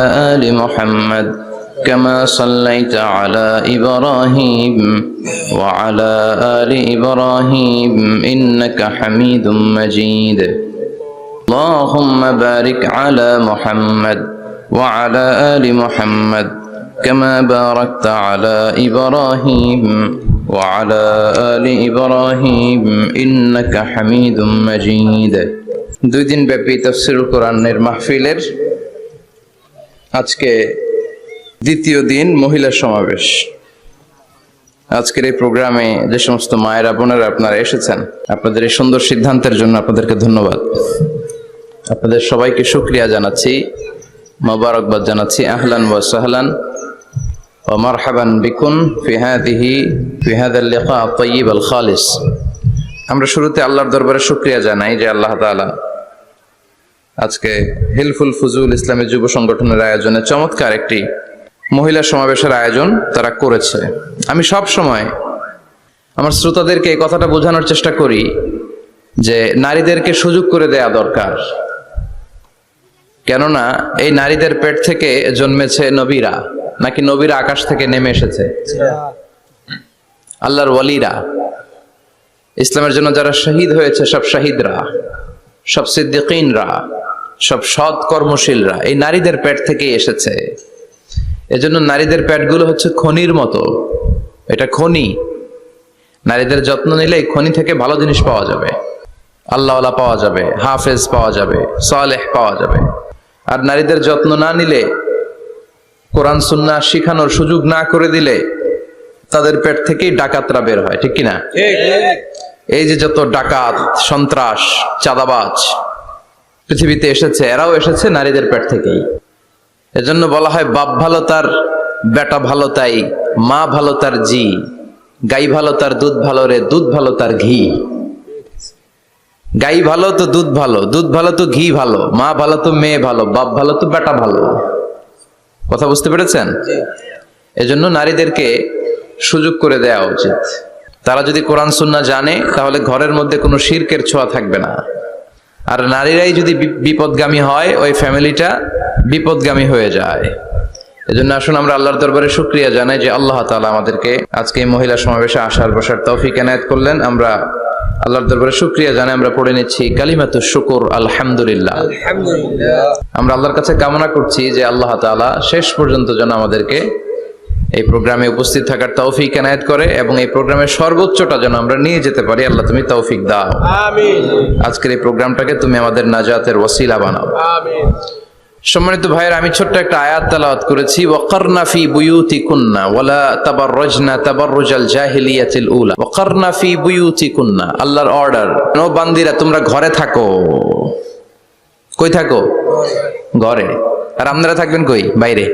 آل محمد كما صليت على إبراهيم وعلى آل إبراهيم إنك حميد مجيد اللهم بارك على محمد وعلى آل محمد كما باركت على إبراهيم وعلى آل إبراهيم إنك حميد مجيد দুই দিন ব্যাপী তাফসীরুল কোরআনের মাহফিলের আজকে দ্বিতীয় দিন মহিলা সমাবেশ। আজকের এই প্রোগ্রামে যে সমস্ত মায়েরা বোনেরা আপনারা এসেছেন, আপনাদের এই সুন্দর সিদ্ধান্তের জন্য আপনাদেরকে ধন্যবাদ। আপনাদের সবাইকে শুকরিয়া জানাচ্ছি, মোবারকবাদ জানাচ্ছি। আহলান ওয়া সাহলান ওয়া মারহাবান বিকুম ফি হাযাল লিকা আত-তাইয়িব আল খালিস। আমরা শুরুতে আল্লাহর দরবারে শুকরিয়া জানাই যে আল্লাহ তাআলা আজকে হিলফুল ফুজুল ইসলামী যুব সংগঠনের আয়োজনে চমৎকার একটি মহিলা সমাবেশের আয়োজন তারা করেছে। আমি সব সময় আমার শ্রোতাদেরকে এই কথাটা বোঝানোর চেষ্টা করি যে নারীদেরকে সুযোগ করে দেয়া দরকার, কেননা এই নারীদের পেট থেকে জন্মেছে নবীরা, নাকি নবীরা আকাশ থেকে নেমে এসেছে? আল্লাহর ওয়ালিরা, ইসলামের জন্য যারা শহীদ হয়েছে, সব শহীদরা, সব সিদ্দিকিনরা, সব সৎ কর্মশীলরা এই নারীদের পেট থেকে এসেছে। এজন্য নারীদের পেটগুলো হচ্ছে খনির মতো, এটা খনি। নারীদের যত্ন নিলে এই খনি থেকে ভালো জিনিস পাওয়া যাবে, আল্লাহওয়ালা পাওয়া যাবে, হাফেজ পাওয়া যাবে, সালেহ পাওয়া যাবে। আর নারীদের যত্ন না নিলে, কোরআন সুন্নাহ শিখানোর সুযোগ না করে দিলে তাদের পেট থেকেই ডাকাতরা বের হয়, ঠিক কিনা? এই যে যত ডাকাত, সন্ত্রাস, চাঁদাবাজ পৃথিবীতে এসেছে, এরাও এসেছে নারীদের পেট থেকেই। এজন্য বলা হয় বাপ ভালো তার বেটা ভালো তাই, মা ভালো তার জি, গাই ভালো তার দুধ ভালো রে, দুধ ভালো তার ঘি। গাই ভালো তো দুধ ভালো, দুধ ভালো তো ঘি ভালো, মা ভালো তো মেয়ে ভালো, বাপ ভালো তো বেটা ভালো। কথা বুঝতে পেরেছেন? এজন্য নারীদেরকে সুযোগ করে দেওয়া উচিত। তারা যদি কোরআন সুন্নাহ জানে তাহলে ঘরের মধ্যে কোনো শিরকের ছোঁয়া থাকবে না। আর নারীরাই যদি বিপদগামী হয়, ওই ফ্যামিলিটা বিপদগামী হয়ে যায়। এজন্য আসুন আমরা আল্লাহর দরবারে শুকরিয়া জানাই যে আল্লাহ তাআলা আমাদেরকে আজকে এই মহিলা সমাবেশে আসার বসার তৌফিক এনায়েত করলেন। আমরা আল্লাহর দরবারে শুকরিয়া জানাই। আমরা পড়ে নিচ্ছি কালিমাতুশ শুকর, আলহামদুলিল্লাহ। আমরা আল্লাহর কাছে কামনা করছি যে আল্লাহ তাআলা শেষ পর্যন্ত যেন আমাদেরকে এই প্রোগ্রামে উপস্থিত থাকার তৌফিক এনায়েত করে এবং এই প্রোগ্রামের সর্বোচ্চটা যেন আমরা নিয়ে যেতে পারি। আল্লাহ তুমি তৌফিক দাও, আমিন। আজকের এই প্রোগ্রামটাকে তুমি আমাদের নাজাতের ওসিলা বানাও, আমিন। সম্মানিত ভাইয়েরা, আমি ছোট্ট একটা আয়াত তেলাওয়াত করেছি, ওয়াকারনা ফি বুয়ুতিকুন্না ওয়ালা তাবাররাজনা তাবাররুজাল জাহিলিয়াতিল উলা। ওয়াকারনা ফি বুয়ুতিকুন্না, আল্লাহর অর্ডার। ও বান্দিরা, তোমরা ঘরে থাকো। কই থাকো? ঘরে। আর আপনারা থাকবেন কই? বাইরে।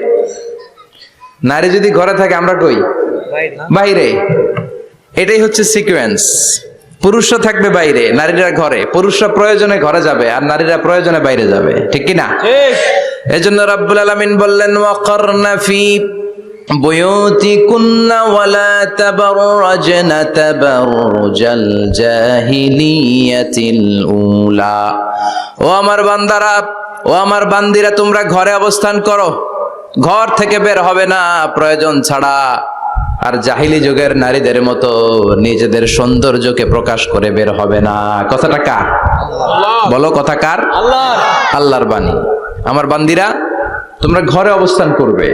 নারী যদি ঘরে থাকে, আমরা কই? বাইরে। এটাই হচ্ছে সিকোয়েন্স। পুরুষরা থাকবে বাইরে, নারীরা ঘরে। পুরুষরা প্রয়োজনে ঘরে যাবে আর নারীরা প্রয়োজনে বাইরে যাবে, ঠিক কি না? এজন্য রাব্বুল আলামিন বললেন ওয়াকারনা ফি বুয়ুতিকুন্না ওয়ালা তাবাররাজনা তাবাররুজাল জাহিলিয়াতিল উলা। ও আমার বান্দারা, ও আমার বান্দিরা, তোমরা ঘরে অবস্থান করো, ঘর থেকে বের হবে না প্রয়োজন ছাড়া। আর জাহিলি যুগের নারীদের মতো নিজেদের সৌন্দর্যকে প্রকাশ করে বের হবে না। কথাটা কার? বলো, কথা কার? আল্লাহর। আল্লাহর বাণী। আমার বান্দিরা, তোমরা ঘরে অবস্থান করবে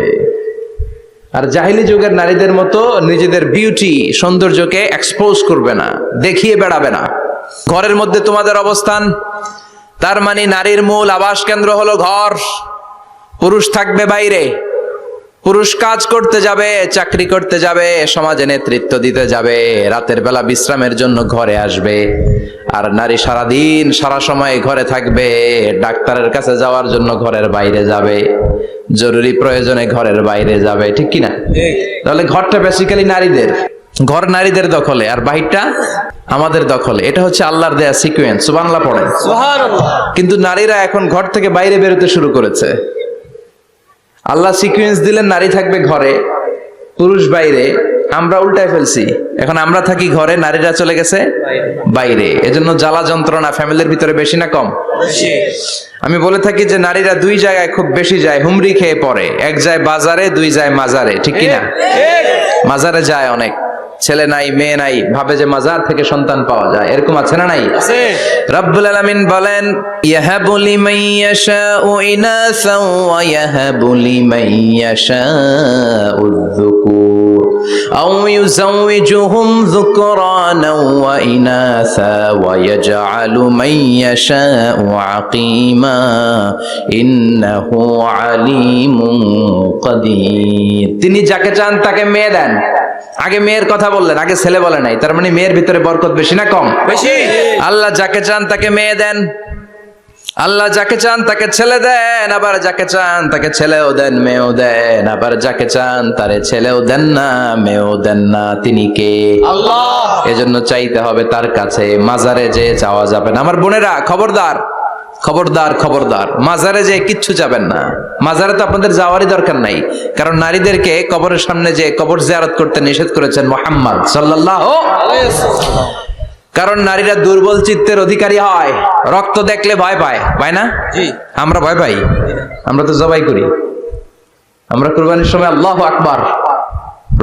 আর জাহিলি যুগের নারীদের মতো নিজেদের বিউটি, সৌন্দর্যকে এক্সপোজ করবে না, দেখিয়ে বেড়াবে না। ঘরের মধ্যে তোমাদের অবস্থান, তার মানে নারীর মূল আবাস কেন্দ্র হলো ঘর। পুরুষ থাকবে বাইরে, পুরুষ কাজ করতে যাবে, চাকরি করতে যাবে, সমাজে নেতৃত্ব দিতে যাবে, রাতের বেলা বিশ্রামের জন্য ঘরে আসবে। আর নারী সারাদিন সারা সময় ঘরে থাকবে, ডাক্তারের কাছে যাওয়ার জন্য ঘরের বাইরে যাবে, জরুরি প্রয়োজনে ঘরের বাইরে যাবে, ঠিক কিনা? তাহলে ঘরটা বেসিক্যালি নারীদের, ঘর নারীদের দখলে আর বাহিরটা আমাদের দখলে। এটা হচ্ছে আল্লাহর দেয়া সিকোয়েন্স। সুবহানাল্লাহ পড়েন। সুবহানাল্লাহ। কিন্তু নারীরা এখন ঘর থেকে বাইরে বেরোতে শুরু করেছে। আল্লাহ সিকোয়েন্স দিলেন, নারী থাকবে ঘরে, পুরুষ বাইরে, আমরা উল্টায় ফেলছি, এখন আমরা থাকি ঘরে, নারীরা চলে গেছে বাইরে। এজন্য জ্বালা যন্ত্রণা ফ্যামিলির ভিতরে বেশি না কম? আমি বলে থাকি যে নারীরা দুই জায়গায় খুব বেশি যায়, হুমরি খেয়ে পড়ে। এক যায় বাজারে, দুই যায় মাজারে, ঠিক কিনা? মাজারে যায় অনেক, ছেলে নাই মেয়ে নাই, ভাবে যে মাজার থেকে সন্তান পাওয়া যায়, এরকম আছে না নাই? রব্বুল আলামিন বলেন ইয়াহাবু লিমান ইয়াশাউ ইনাসাও ওয়া ইয়াহাবু লিমান ইয়াশাউ যুকুর আও ইউযাওয়িজুহুম যুকরানা ওয়া ইনাসা ওয়া ইয়াজআলু মান ইয়াশাউ আকীমা ইন্নাহু আলীমুন কাদির। তিনি যাকে চান তাকে মেয়ে দেন। আগে মেয়ের কথা বললেন, আগে ছেলে বলে নাই। তার মানে মেয়ের ভিতরে বরকত বেশি না কম? বেশি। আল্লাহ যাকে চান তাকে মেয়ে দেন, আল্লাহ যাকে চান তাকে ছেলে দেন, আবার যাকে চান তাকে ছেলেও দেন মেয়েও দেন, আবার যাকে চান তারে ছেলেও দেন না মেয়েও দেন না। তিনি কে? আল্লাহ। এজন্য চাইতে হবে তার কাছে, মাজারে যে চাওয়া যাবে না। আমার বোনেরা খবরদার, খবরদার, খবরদার, মাজারে যে কিচ্ছু যাবেন না। মাজারে তো আপনাদের যাওয়ারই দরকার নাই, কারণ নারীদেরকে কবরের সামনে যে কবর জিয়ারত করতে নিষেধ করেছেন মুহাম্মদ সাল্লাল্লাহু আলাইহি ওয়াসাল্লাম। কারণ নারীরা দুর্বল চিত্তের অধিকারী হয়, রক্ত দেখলে ভয় পায়, পায় না? জি। আমরা ভয় পাই? আমরা তো জবাই করি, আমরা কুরবানির সময় আল্লাহু আকবার,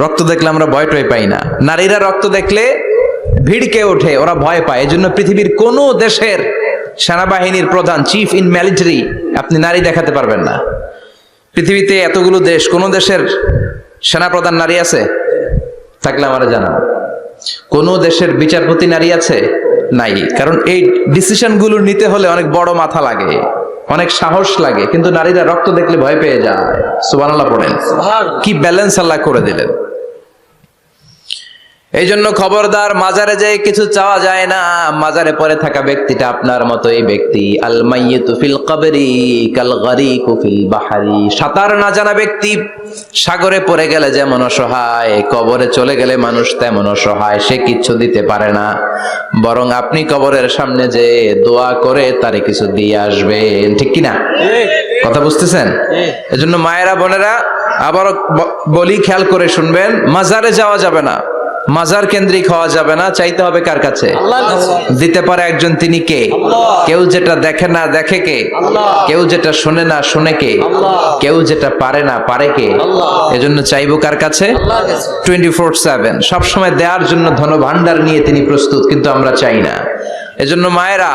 রক্ত দেখলে আমরা ভয় টয় পাই না। নারীরা রক্ত দেখলে ভিড়কে ওঠে, ওরা ভয় পায়। এজন্য পৃথিবীর কোন দেশের সেনাবাহিনীর প্রধান, চিফ ইন মিলিটারি, আপনি নারী দেখাতে পারবেন না। পৃথিবীতে এতগুলো দেশ, কোন দেশের সেনাপ্রধান নারী আছে? থাকলে আমারে জানান। কোন দেশের বিচারপতি নারী আছে? নাই। কারণ এই ডিসিশন গুলো নিতে হলে অনেক বড় মাথা লাগে, অনেক সাহস লাগে, কিন্তু নারীরা রক্ত দেখলে ভয় পেয়ে যায়। সুবহানাল্লাহ পড়েন। কি ব্যালেন্স আল্লাহ করে দিলেন। এই জন্য খবরদার, মাজারে যে কিছু চাওয়া যায় না। মাজারে পড়ে থাকা ব্যক্তিটা আপনার মতো এই ব্যক্তি, আল মাইয়িতু ফিল কবরি কাল গারিকু ফিল বাহরি। সাঁতার না জানা ব্যক্তি সাগরে পড়ে গেলে যেমন অসহায়, কবরে চলে গেলে মানুষ তেমন অসহায়, সে কিচ্ছু দিতে পারে না। বরং আপনি কবরের সামনে যে দোয়া করে তারে কিছু দিয়ে আসবেন, ঠিক কিনা? কথা বুঝতেছেন? এজন্য মায়েরা বোনেরা আবারও বলি, খেয়াল করে শুনবেন, মাজারে যাওয়া যাবে না, মাজার কেন্দ্রিক হওয়া যাবে না। চাইতে হবে কার কাছে? দিতে পারে একজন, তিনি কে? কেউ যেটা দেখে না দেখে কে? কেউ যেটা শোনে না শোনে কে? কেউ যেটা পারে না পারে কে? এজন্য চাইবো কার কাছে? 24/7 সবসময় দেওয়ার জন্য ধন ভান্ডার নিয়ে তিনি প্রস্তুত, কিন্তু আমরা চাই না। এজন্য মায়েরা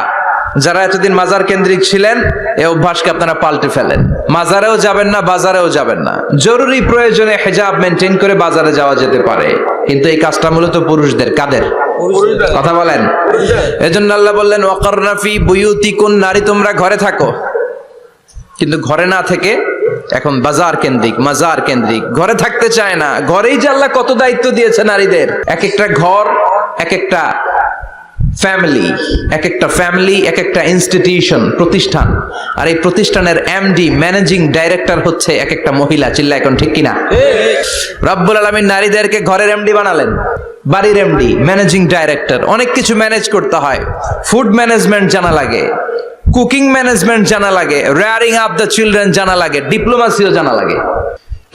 যারা এতদিন মাজার কেন্দ্রিক ছিলেন, এই অভ্যাসকে আপনারা পাল্টে ফেলেন। মাজারেও যাবেন না, বাজারেও যাবেন না। জরুরি প্রয়োজনে হিজাব মেনটেন করে বাজারে যাওয়া যেতে পারে, কিন্তু এই কাজটা মূলত পুরুষদের। কাদের? কথা বলেন। এজন্য আল্লাহ বললেন ওয়াকারনা ফি বুয়ুতিকুন, নারী তোমরা ঘরে থাকো। কিন্তু ঘরে না থেকে এখন বাজার কেন্দ্রিক, মাজার কেন্দ্রিক, ঘরে থাকতে চায় না। ঘরেই যে আল্লাহ কত দায়িত্ব দিয়েছে নারীদের। এক একটা ঘর এক একটা ফ্যামিলি, এক একটা ফ্যামিলি এক একটা ইনস্টিটিউশন, প্রতিষ্ঠান। আর এই প্রতিষ্ঠানের এমডি, ম্যানেজিং ডাইরেক্টর হচ্ছে এক একটা মহিলা। চিল্লা এখন, ঠিক কিনা? রব্বুল আলামিন নারীদেরকে ঘরের এমডি বানালেন, বাড়ির এমডি, ম্যানেজিং ডাইরেক্টর। অনেক কিছু ম্যানেজ করতে হয়, ফুড ম্যানেজমেন্ট জানা লাগে, কুকিং ম্যানেজমেন্ট জানা লাগে, রেয়ারিং আপ দ্য চিলড্রেন জানা লাগে, ডিপ্লোমাসিও জানা লাগে।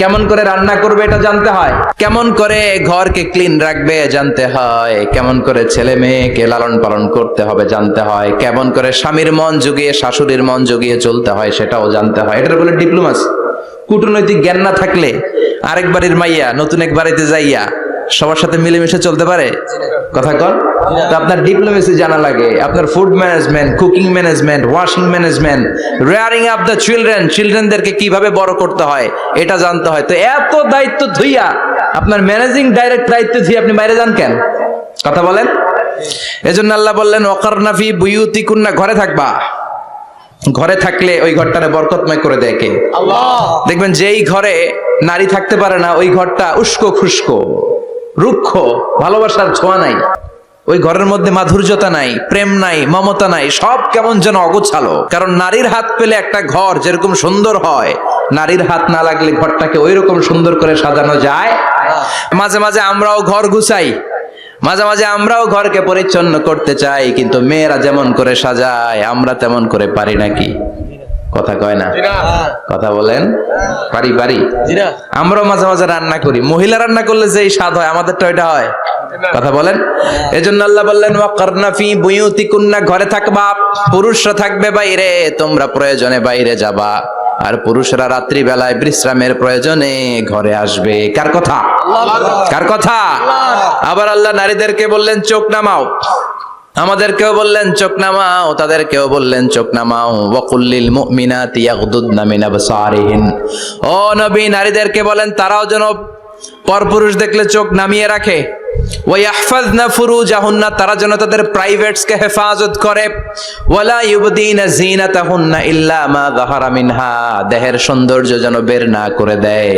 কেমন করে রান্না করবে এটা জানতে হয়, কেমন করে ঘরকে ক্লিন রাখবে জানতে হয়, কেমন করে ছেলে মেয়েকে লালন পালন করতে হবে জানতে হয়, কেমন করে স্বামীর মন জুগিয়ে শাশুড়ির মন জুগিয়ে চলতে হয় সেটাও জানতে হয়। এটার বলে ডিপ্লোমাসি। কূটনৈতিক জ্ঞান না থাকলে আরেক বাড়ির মাইয়া নতুন এক বাড়িতে যাইয়া সবার সাথে মিলেমিশে চলতে পারে? কথা কর। তো আপনার ডিপ্লোমেসি জানা লাগে, আপনার food management, cooking management, washing management, rearing up the children, চিলড্রেনদেরকে কিভাবে বড় করতে হয় এটা জানতে হয়। তো এত দায়িত্ব ধুইয়া, আপনার ম্যানেজিং ডাইরেক্ট দায়িত্ব ধুইয়া আপনি বাইরে যান কেন? কথা বলেন। এজন্য আল্লাহ বললেন ওয়াকারনা ফি বুয়ুতিকুন্না, ঘরে থাকবা। ঘরে থাকলে ওই ঘরটারে বরকতময় করে দেয় কে? আল্লাহ। দেখবেন যেই ঘরে নারী থাকতে পারে না, ওই ঘরটা উস্কো খুস্কো, রুক্ষ, ভালোবাসার ছোঁয়া নাই। ওই ঘরের মধ্যে মাধুর্যতা নাই, প্রেম নাই, মমতা নাই, সব কেমন যেন অগোছালো। কারণ নারীর হাত পেলে একটা ঘর যেরকম সুন্দর হয়, নারীর হাত না লাগলে ঘরটাকে ওই রকম সুন্দর করে সাজানো যায়। মাঝে মাঝে আমরাও ঘর গুছাই, মাঝে মাঝে আমরাও ঘরকে পরিচ্ছন্ন করতে চাই, কিন্তু মেয়েরা যেমন করে সাজায় আমরা তেমন করে পারি নাকি? কথা কয় না, কথা বলেন। পারি আমরাও মাঝে মাঝে রান্না করি, মহিলা রান্না করলে যে স্বাদ হয় আমাদেরটা ওইটা হয়, কথা বলেন। এজন্য আল্লাহ বললেন ওয়াকারনা ফি বুয়ুতিকুন্না, ঘরে থাকবা, পুরুষরা থাকবে বাইরে, তোমরা প্রয়োজনে বাইরে যাবা, আর পুরুষরা রাত্রি বেলায় বিশ্রামের প্রয়োজনে ঘরে আসবে। কার কথা? কার কথা? আবার আল্লাহ নারীদেরকে বললেন চোখ নামাও, আমাদেরকেও বললেন চোখ নামাও, তাদেরকেও বললেন চোখ নামাও। ওয়াকুল্লিল মুমিনাতি ইয়াগদুদনা মিন আবসারিহিন, ও নবী নারীদেরকে বলেন তারাও যেন পরপুরুষ দেখলে চোখ নামিয়ে রাখে। ওয়াহফাজনা ফুরুজাহুন্না, তারা যেন তাদের প্রাইভেটসকে হেফাজত করে। ওয়ালা ইউবদিনা জিনাতাহুন্না ইল্লা মা যাহারা মিনহা, দেহের সৌন্দর্য যেন বের না করে দেয়।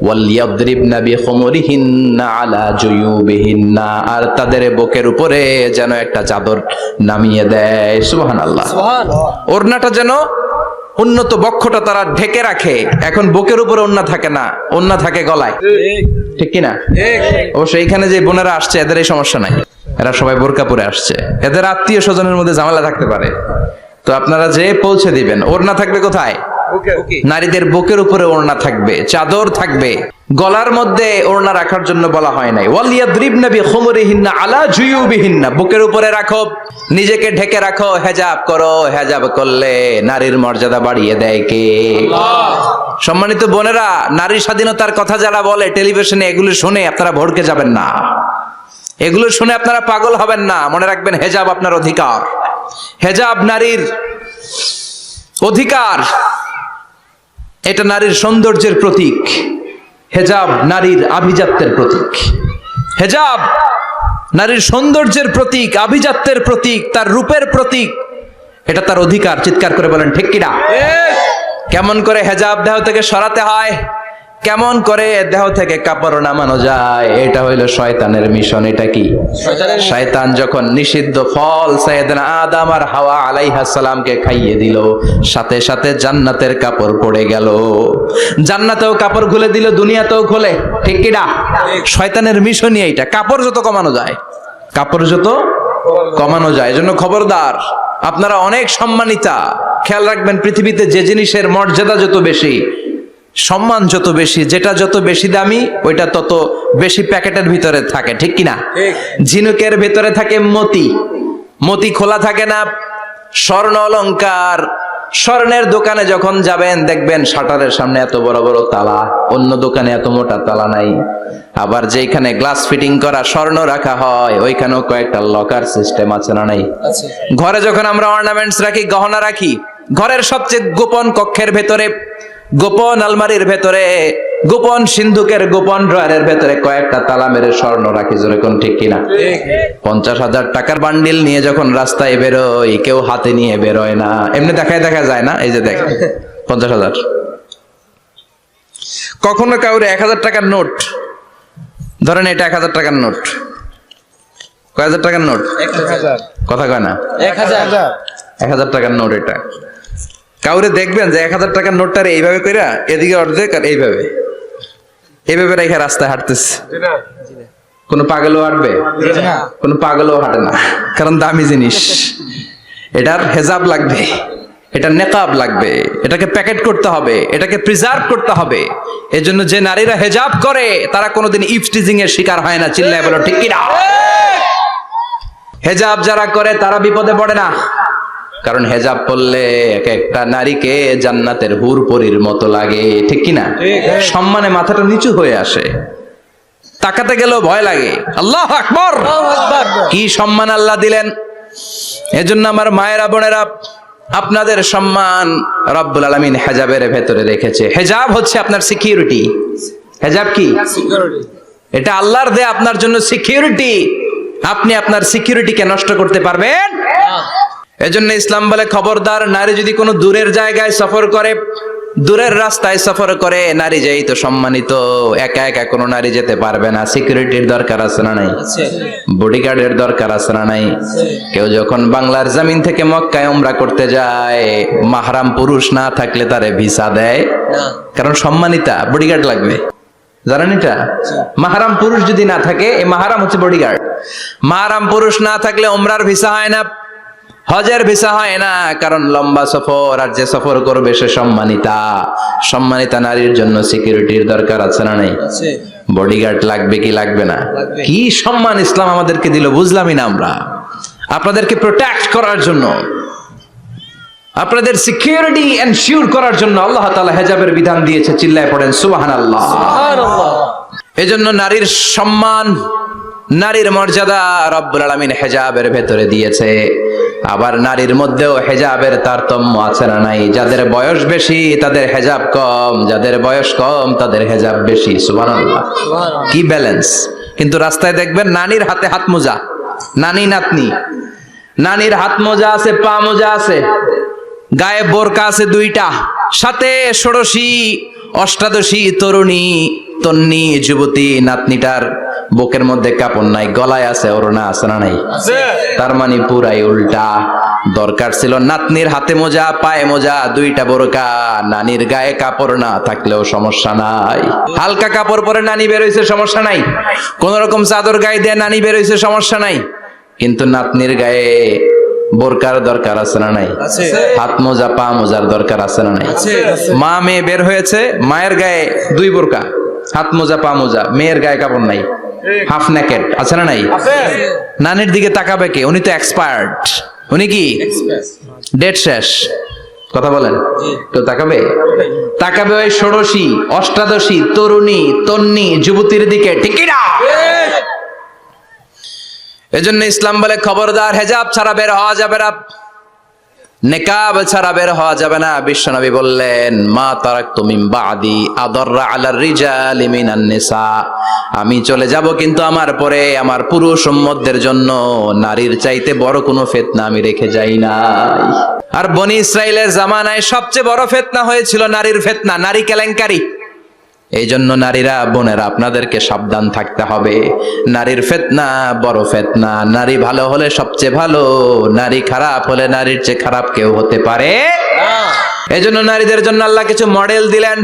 ওয়ালিয়াদরিবনা বিখুমুরিহিন্না আলা জুয়ুবিহিন্না, আর তাদের বুকের উপরে যেন একটা চাদর নামিয়ে দেয়। সুবহানাল্লাহ, ওড়নাটা যেন উন্নত বক্ষটা তারা ঢেকে রাখে। এখন বুকের উপরে ওড়না থাকে না, ওড়না থাকে গলায়, ঠিক কিনা? অবশ্য এইখানে যে বোনেরা আসছে এদের এই সমস্যা নাই, এরা সবাই বোরকা পরে আসছে, এদের আত্মীয় স্বজনের মধ্যে ঝামেলা থাকতে পারে, তো আপনারা যে পৌঁছে দিবেন। ওড়না থাকবে কোথায়? নারীদের বুকের উপরে ওড়না থাকবে, চাদর থাকবে, গলার মধ্যে ওড়না রাখার জন্য বলা হয় নাই। ওয়ালিয়াদরিবনা বিখুমুরিহিন্না আলা জুয়ুবিহিন্না, বুকের উপরে রাখো, নিজেকে ঢেকে রাখো, হেজাব করো। হেজাব করলে নারীর মর্যাদা বাড়িয়ে দেয় কে? সম্মানিত বোনেরা, নারী স্বাধীনতার কথা যারা বলে টেলিভিশনে, এগুলো শুনে আপনারা ভড়কে যাবেন না, এগুলো শুনে আপনারা পাগল হবেন না। মনে রাখবেন হেজাব আপনার অধিকার, হেজাব নারীর অধিকার, এটা নারীর সৌন্দর্যের প্রতীক, হেজাব নারীর আভিজাত্যের প্রতীক, হেজাব নারীর সৌন্দর্যের প্রতীক, আভিজাত্যের প্রতীক, তার রূপের প্রতীক, এটা তার অধিকার। চিৎকার করে বলেন ঠিক কিনা? কেমন করে হেজাব দেহ থেকে সরাতে হয়, কেমন করে দেহ থেকে কাপড় নামানো যায়, এটা হইল শয়তানের মিশন। এটা কি? শয়তান যখন নিষিদ্ধ ফল সাইয়েদনা আদম আর হাওয়া আলাইহিস সালামকে খাইয়ে দিল, সাথে সাথে জান্নাতের কাপড় পড়ে গেল, জান্নাতেও কাপড় খুলে দিল, দুনিয়াতেও খোলে, ঠিক কি না? শয়তানের মিশনই এইটা, কাপড় যত কমানো যায়, কাপড় যত কমানো যায়। এজন্য খবরদার, আপনারা অনেক সম্মানিতা, খেয়াল রাখবেন পৃথিবীতে যে জিনিসের মর্যাদা যত বেশি, সম্মান যত বেশি, যেটা যত বেশি দামি ওইটা তত বেশি প্যাকেটের ভিতরে থাকে, ঠিক কিনা? ঝিনুকের ভিতরে থাকে মতি, মতি খোলা থাকে না। স্বর্ণ অলংকার, স্বর্ণের দোকানে যখন যাবেন দেখবেন শাটারের সামনে এত বড় বড় তালা, অন্য দোকানে এত মোটা তালা নাই। আবার যেখানে গ্লাস ফিটিং করা স্বর্ণ রাখা হয় ওইখানেও কয়েকটা লকার সিস্টেম আছে না নাই? ঘরে যখন আমরা অর্নামেন্টস রাখি, গহনা রাখি, ঘরের সবচেয়ে গোপন কক্ষের ভেতরে, গোপন আলমারির ভেতরে, গোপন সিন্ধুকের গোপন ড্রয়ারের ভেতরে কয়েকটা তালা মেরে স্বর্ণ রাখি। জোরে কোন ঠিক কিনা? 50,000 টাকার বান্ডিল নিয়ে যখন রাস্তায় বেরোয়, কেউ হাতে নিয়ে বেরোয় না, এমনি দেখা যায় না। এই যে দেখ 50,000, কখনো কাউরে 1,000 টাকার নোট ধরেন, এটা 1,000 টাকার নোট, কয় হাজার টাকার নোট? 1,000, কথা কয় না, 1,000 টাকার নোট। এটা কাউরে দেখবেন যে 1,000 টাকার নোটটারে এইভাবে কইরা এদিকে অর্ধেক আর এইভাবে এইভাবে রেখে রাস্তায় হাঁটতেছে? কোনো পাগলও হাঁটবে? কোনো পাগলও হাঁটে না, কারণ দামি জিনিস, এটার হেজাব লাগবে, এটার নেকাব লাগবে, এটাকে প্যাকেট করতে হবে, এটাকে প্রিজার্ভ করতে হবে। এজন্য যে নারীরা হেজাব করে তারা কোনোদিন ইফটিজিং এর শিকার হয় না। চিল্লায় বলো ঠিক কিনা? হেজাব যারা করে তারা বিপদে পড়ে না, কারণ হেজাব পরলে এক একটা নারীকে জান্নাতের হুর পরীর মতো লাগে, ঠিক কিনা? সম্মানে মাথাটা নিচু হয়ে আসে, তাকাতে গেলেও ভয় লাগে। আল্লাহু আকবার, কি সম্মান আল্লাহ দিলেন! এজন্য আমার মায়েরা বোনেরা, আপনাদের সম্মান রব্বুল আলামিন হেজাবের ভেতরে রেখেছে। হেজাব হচ্ছে আপনার সিকিউরিটি। হেজাব কি? এটা আল্লাহর দেয়া আপনার জন্য সিকিউরিটি। আপনি আপনার সিকিউরিটিকে নষ্ট করতে পারবেন না। এজন্য ইসলাম বলে খবরদার, নারী যদি কোনো দূরের জায়গায় সফর করে, দূরের রাস্তায় সফর করে, নারী যেই তো সম্মানিত, একা একা কোনো নারী যেতে পারবে না। সিকিউরিটির দরকার আছে না নাই? বডিগার্ডের দরকার আছে না নাই? কেউ যখন বাংলার জমিন থেকে মক্কায় উমরা করতে যায়, মাহরাম পুরুষ না থাকলে তারে ভিসা দেয় না, কারণ সম্মানিতা, বডিগার্ড লাগবে। জানেন এটা? মাহরাম পুরুষ যদি না থাকে, এই মাহরাম হচ্ছে বডিগার্ড। মাহরাম পুরুষ না থাকলে উমরার ভিসা হয় না। হজের ভিসা হয় না, কারণ লম্বা সফর, আর যে সফর করবে সে সম্মানিতা। সম্মানিতা নারীর জন্য সিকিউরিটির দরকার আছে না নাই? বডিগার্ড লাগবে কি লাগবে না? কি সম্মান ইসলাম আমাদেরকে দিল বুঝলামই না আমরা। আপনাদেরকে প্রোটেক্ট করার জন্য, আপনাদের সিকিউরিটি এনশিওর করার জন্য আল্লাহ তাআলা হিজাবের বিধান দিয়েছে। চিল্লায় পড়েন সুবহানাল্লাহ। এজন্য নারীর সম্মান, নারীর মর্যাদা রব্বুল আলামিন হিজাবের ভেতরে দিয়েছে। আবার নারীর মধ্যেও হিজাবের তারতম্য আছে না নাই? যাদের বয়স বেশি তাদের হিজাব কম, যাদের বয়স কম তাদের হিজাব বেশি। সুবহানাল্লাহ, কি ব্যালেন্স! কিন্তু রাস্তায় দেখবেন নানির হাতে হাত মোজা, নানি নাতনি, নানির হাত মোজা আছে, পা মোজা আছে, গায়ে বোরকা আছে দুইটা, সাথে ষোড়শী অষ্টাদশী তরুণী তন্নি যুবতী নাতনিটার বুকের মধ্যে কাপড় নাই, গলায় আছে ওড়না, আছে না নাই? তার মানে পুরাই উল্টা। দরকার ছিল নাতনির হাতে মোজা, পায়ে মোজা, দুইটা বোরকা। নানির গায়ে কাপড় না থাকলেও সমস্যা নাই, হালকা কাপড় পরে নানি বের হইছে, সমস্যা নাই। কোন রকম চাদর গায়ে দিয়ে নানি বের হইছে, সমস্যা নাই। কিন্তু নাতনির গায়ে বোরকার দরকার আছে না নাই? হাত মোজা পা মোজার দরকার আছে না নাই? মা মেয়ে বের হয়েছে, মায়ের গায়ে দুই বোরকা, হাত মোজা পা মোজা, মেয়ের গায়ে কাপড় নাই, হাফ নেকেড, আছে না নাই? নানির দিকে তাকাবে কে? উনি তো এক্সপার্ট, উনি কি ডেট শেষ। কথা বলেন, তো তাকাবে? তাকাবে ওই ষোড়শী অষ্টাদশী তরুণী তন্নি যুবতীর দিকে, ঠিক কি না? এজন্য ইসলাম বলে খবরদার, হেজাব ছাড়া বের হওয়া যাবে না, নিকাব ছাড়া বের হওয়া যাবে না। বিশ্বনবী বললেন, মা তারাকতু মিন বাদি আদাররা আলার রিজালি মিনান নিসা, আমি চলে যাব কিন্তু আমার পরে আমার পুরুষ উম্মতদের জন্য নারীর চাইতে বড় কোনো ফিতনা আমি রেখে যাই নাই। আর বনি ইসরাইলের জামানায় সবচেয়ে বড় ফিতনা হয়েছিল নারীর ফিতনা, নারী কেলেঙ্কারি। এই জন্য নারীরা, বোনেরা, আপনাদেরকে সাবধান থাকতে হবে। নারীর ফিতনা বড় ফিতনা। নারী ভালো হলে সবচেয়ে ভালো, নারী খারাপ হলে নারীর চেয়ে খারাপ কেউ হতে পারে না। এই জন্য নারীদের জন্য আল্লাহ কিছু মডেল দিলেন,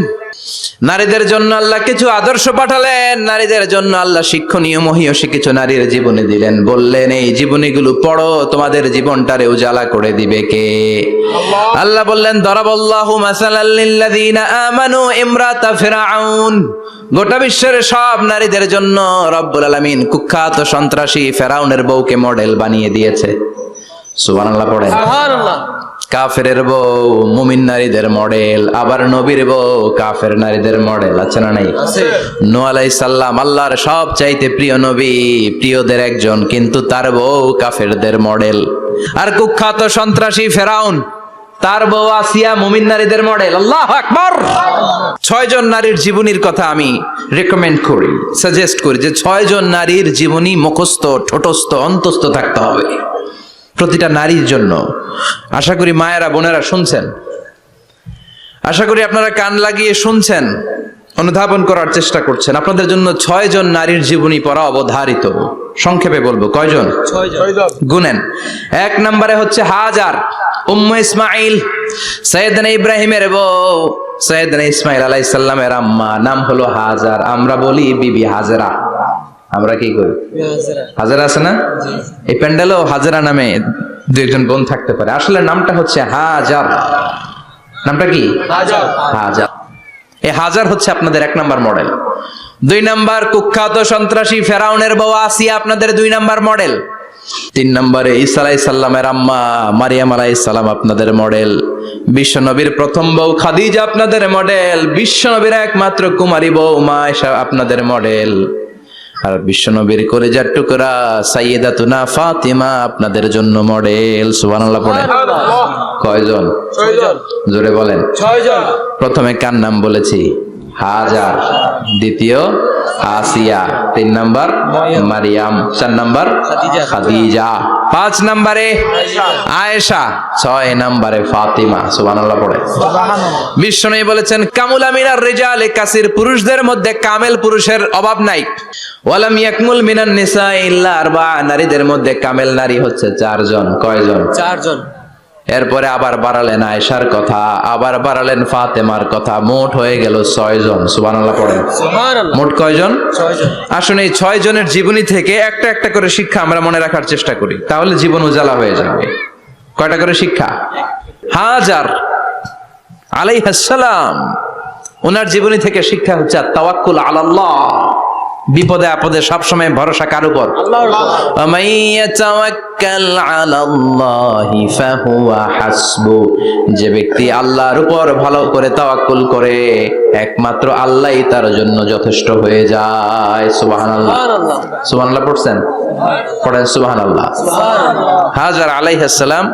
নারীদের জন্য আল্লাহ কিছু আদর্শ পাঠালেন, নারীদের জন্য আল্লাহ শিক্ষণীয় মহীয়সী কিছু নারীর জীবনী দিলেন। বললেন, এই জীবনীগুলো পড়ো, তোমাদের জীবনটারে উজালা করে দিবে কে? আল্লাহ বললেন, দরাবাল্লাহু মাসালাল লিল্লাযিনা আমানু ইমরাতা ফিরআউন। গোটা বিশ্বের সব নারীদের জন্য রব্বুল আলামিন কুখ্যাত সন্ত্রাসী ফেরাউনের বউকে মডেল বানিয়ে দিয়েছে। সুবহানাল্লাহ পড়েন। সুবহানাল্লাহ। কাফেরের বউ মুমিন নারীদের মডেল, আবার নবীর বউ কাফের নারীদের মডেল, আছে না নাই? নূহ আলাইহিস সালাম আল্লাহর সব চাইতে প্রিয় নবী, প্রিয়দের একজন, কিন্তু তার বউ কাফেরদের মডেল। আর কুখ্যাত সন্ত্রাসী ফেরাউন, তার বউ আসিয়া মুমিন নারীদের মডেল। আল্লাহু আকবার। 6 জন নারীর জীবনীর কথা আমি রেকমেন্ড করি, সাজেস্ট করি যে 6 জন নারীর জীবনী মুখস্থ, ঠোঁটস্থ, অন্তস্থ থাকতে হবে প্রতিটা নারীর জন্য। আশা করি মায়েরা বোনেরা শুনছেন, আশা করি আপনারা কান লাগিয়ে শুনছেন, অনুধাবন করার চেষ্টা করছেন। আপনাদের জন্য 6 জন নারীর জীবনী পড়া অবধারিত। সংক্ষেপে বলবো, কয়জন? 6 জন। গুনেন। 1 নম্বরে হচ্ছে হাজার, উম্মে ইসমাইল, সাইয়েদনা ইব্রাহিমের বউ, সাইয়েদনা ইসমাইল আলাইহিস সালামের আম্মা, নাম হলো হাজার। আমরা বলি বিবি হাজেরা। আমরা কি করি? হাজেরা আছে না? এই প্যান্ডেলেও হাজেরা নামে 2-1 বোন থাকতে পারে। আসলে নামটা হচ্ছে হাজার। নামটা কি? হাজার। হাজার। এই হাজার হচ্ছে আপনাদের 1 নাম্বার মডেল। 2 নাম্বার কুখ্যাত সন্ত্রাসী ফেরাউনের বউ আসিয়া আপনাদের 2 নাম্বার মডেল। 3 নম্বরে ঈসা আলাইহিস সালামের আম্মা মারিয়াম আলাইহিস সালাম আপনাদের মডেল। বিশ্বনবীর প্রথম বউ খাদিজা আপনাদের মডেল। বিশ্বনবীর একমাত্র কুমারী বউ মা আয়েশা আপনাদের মডেল। আর বিশ্বনবীর কলিজার টুকরা সাইয়্যিদাতুনা ফাতিমা আপনাদের জন্য মডেল। সুবহানাল্লাহ পড়েন। কয়জন? 6 জন। জোরে বলেন। 6 জন। প্রথমে কার নাম বলেছি? হাজার, দ্বিতীয় আসিয়া, 3 নাম্বার মারিয়াম, 4 নাম্বার খাদিজা, 5 নম্বরে আয়েশা, 6 নম্বরে ফাতিমা। সুবহানাল্লাহ পড়ে। বিশ্বনবী বলেছেন, কামুলা মিনার রিজালে কাসির, পুরুষদের মধ্যে কামেল পুরুষের অভাব নাই। ওয়ালাম ইয়াকমুল মিনান নিসা ইল্লা 4, নারীদের মধ্যে কামেল নারী হচ্ছে 4 জন। কয়জন? 4 জন। এরপরে আবার বাড়ালেন আয়েশার কথা, আবার বাড়ালেন ফাতেমার কথা, মোট হয়ে গেল 6 জন। সুবহানাল্লাহ পড়েন। সুবহানাল্লাহ। মোট কয়জন? 6 জন। আসুন এই 6 জনের জীবনী থেকে একটা একটা করে শিক্ষা আমরা মনে রাখার চেষ্টা করি, তাহলে জীবন উজালা হয়ে যাবে। কয়টা করে শিক্ষা? হাজার আলাইহিস সালাম ওনার জীবনী থেকে শিক্ষা হচ্ছে তাওয়াক্কুল আলাল্লাহ, বিপদে আপদে সবসময় ভরসা কার উপর? যে ব্যক্তি আল্লাহর উপর ভালো করে তাওয়াক্কুল করে একমাত্র আল্লাহই তার জন্য যথেষ্ট হয়ে যায়। সুবহানাল্লাহ, সুবহানাল্লাহ পড়ছেন? পড়েন সুবহানাল্লাহ। হাজার আলাইহিস সালাম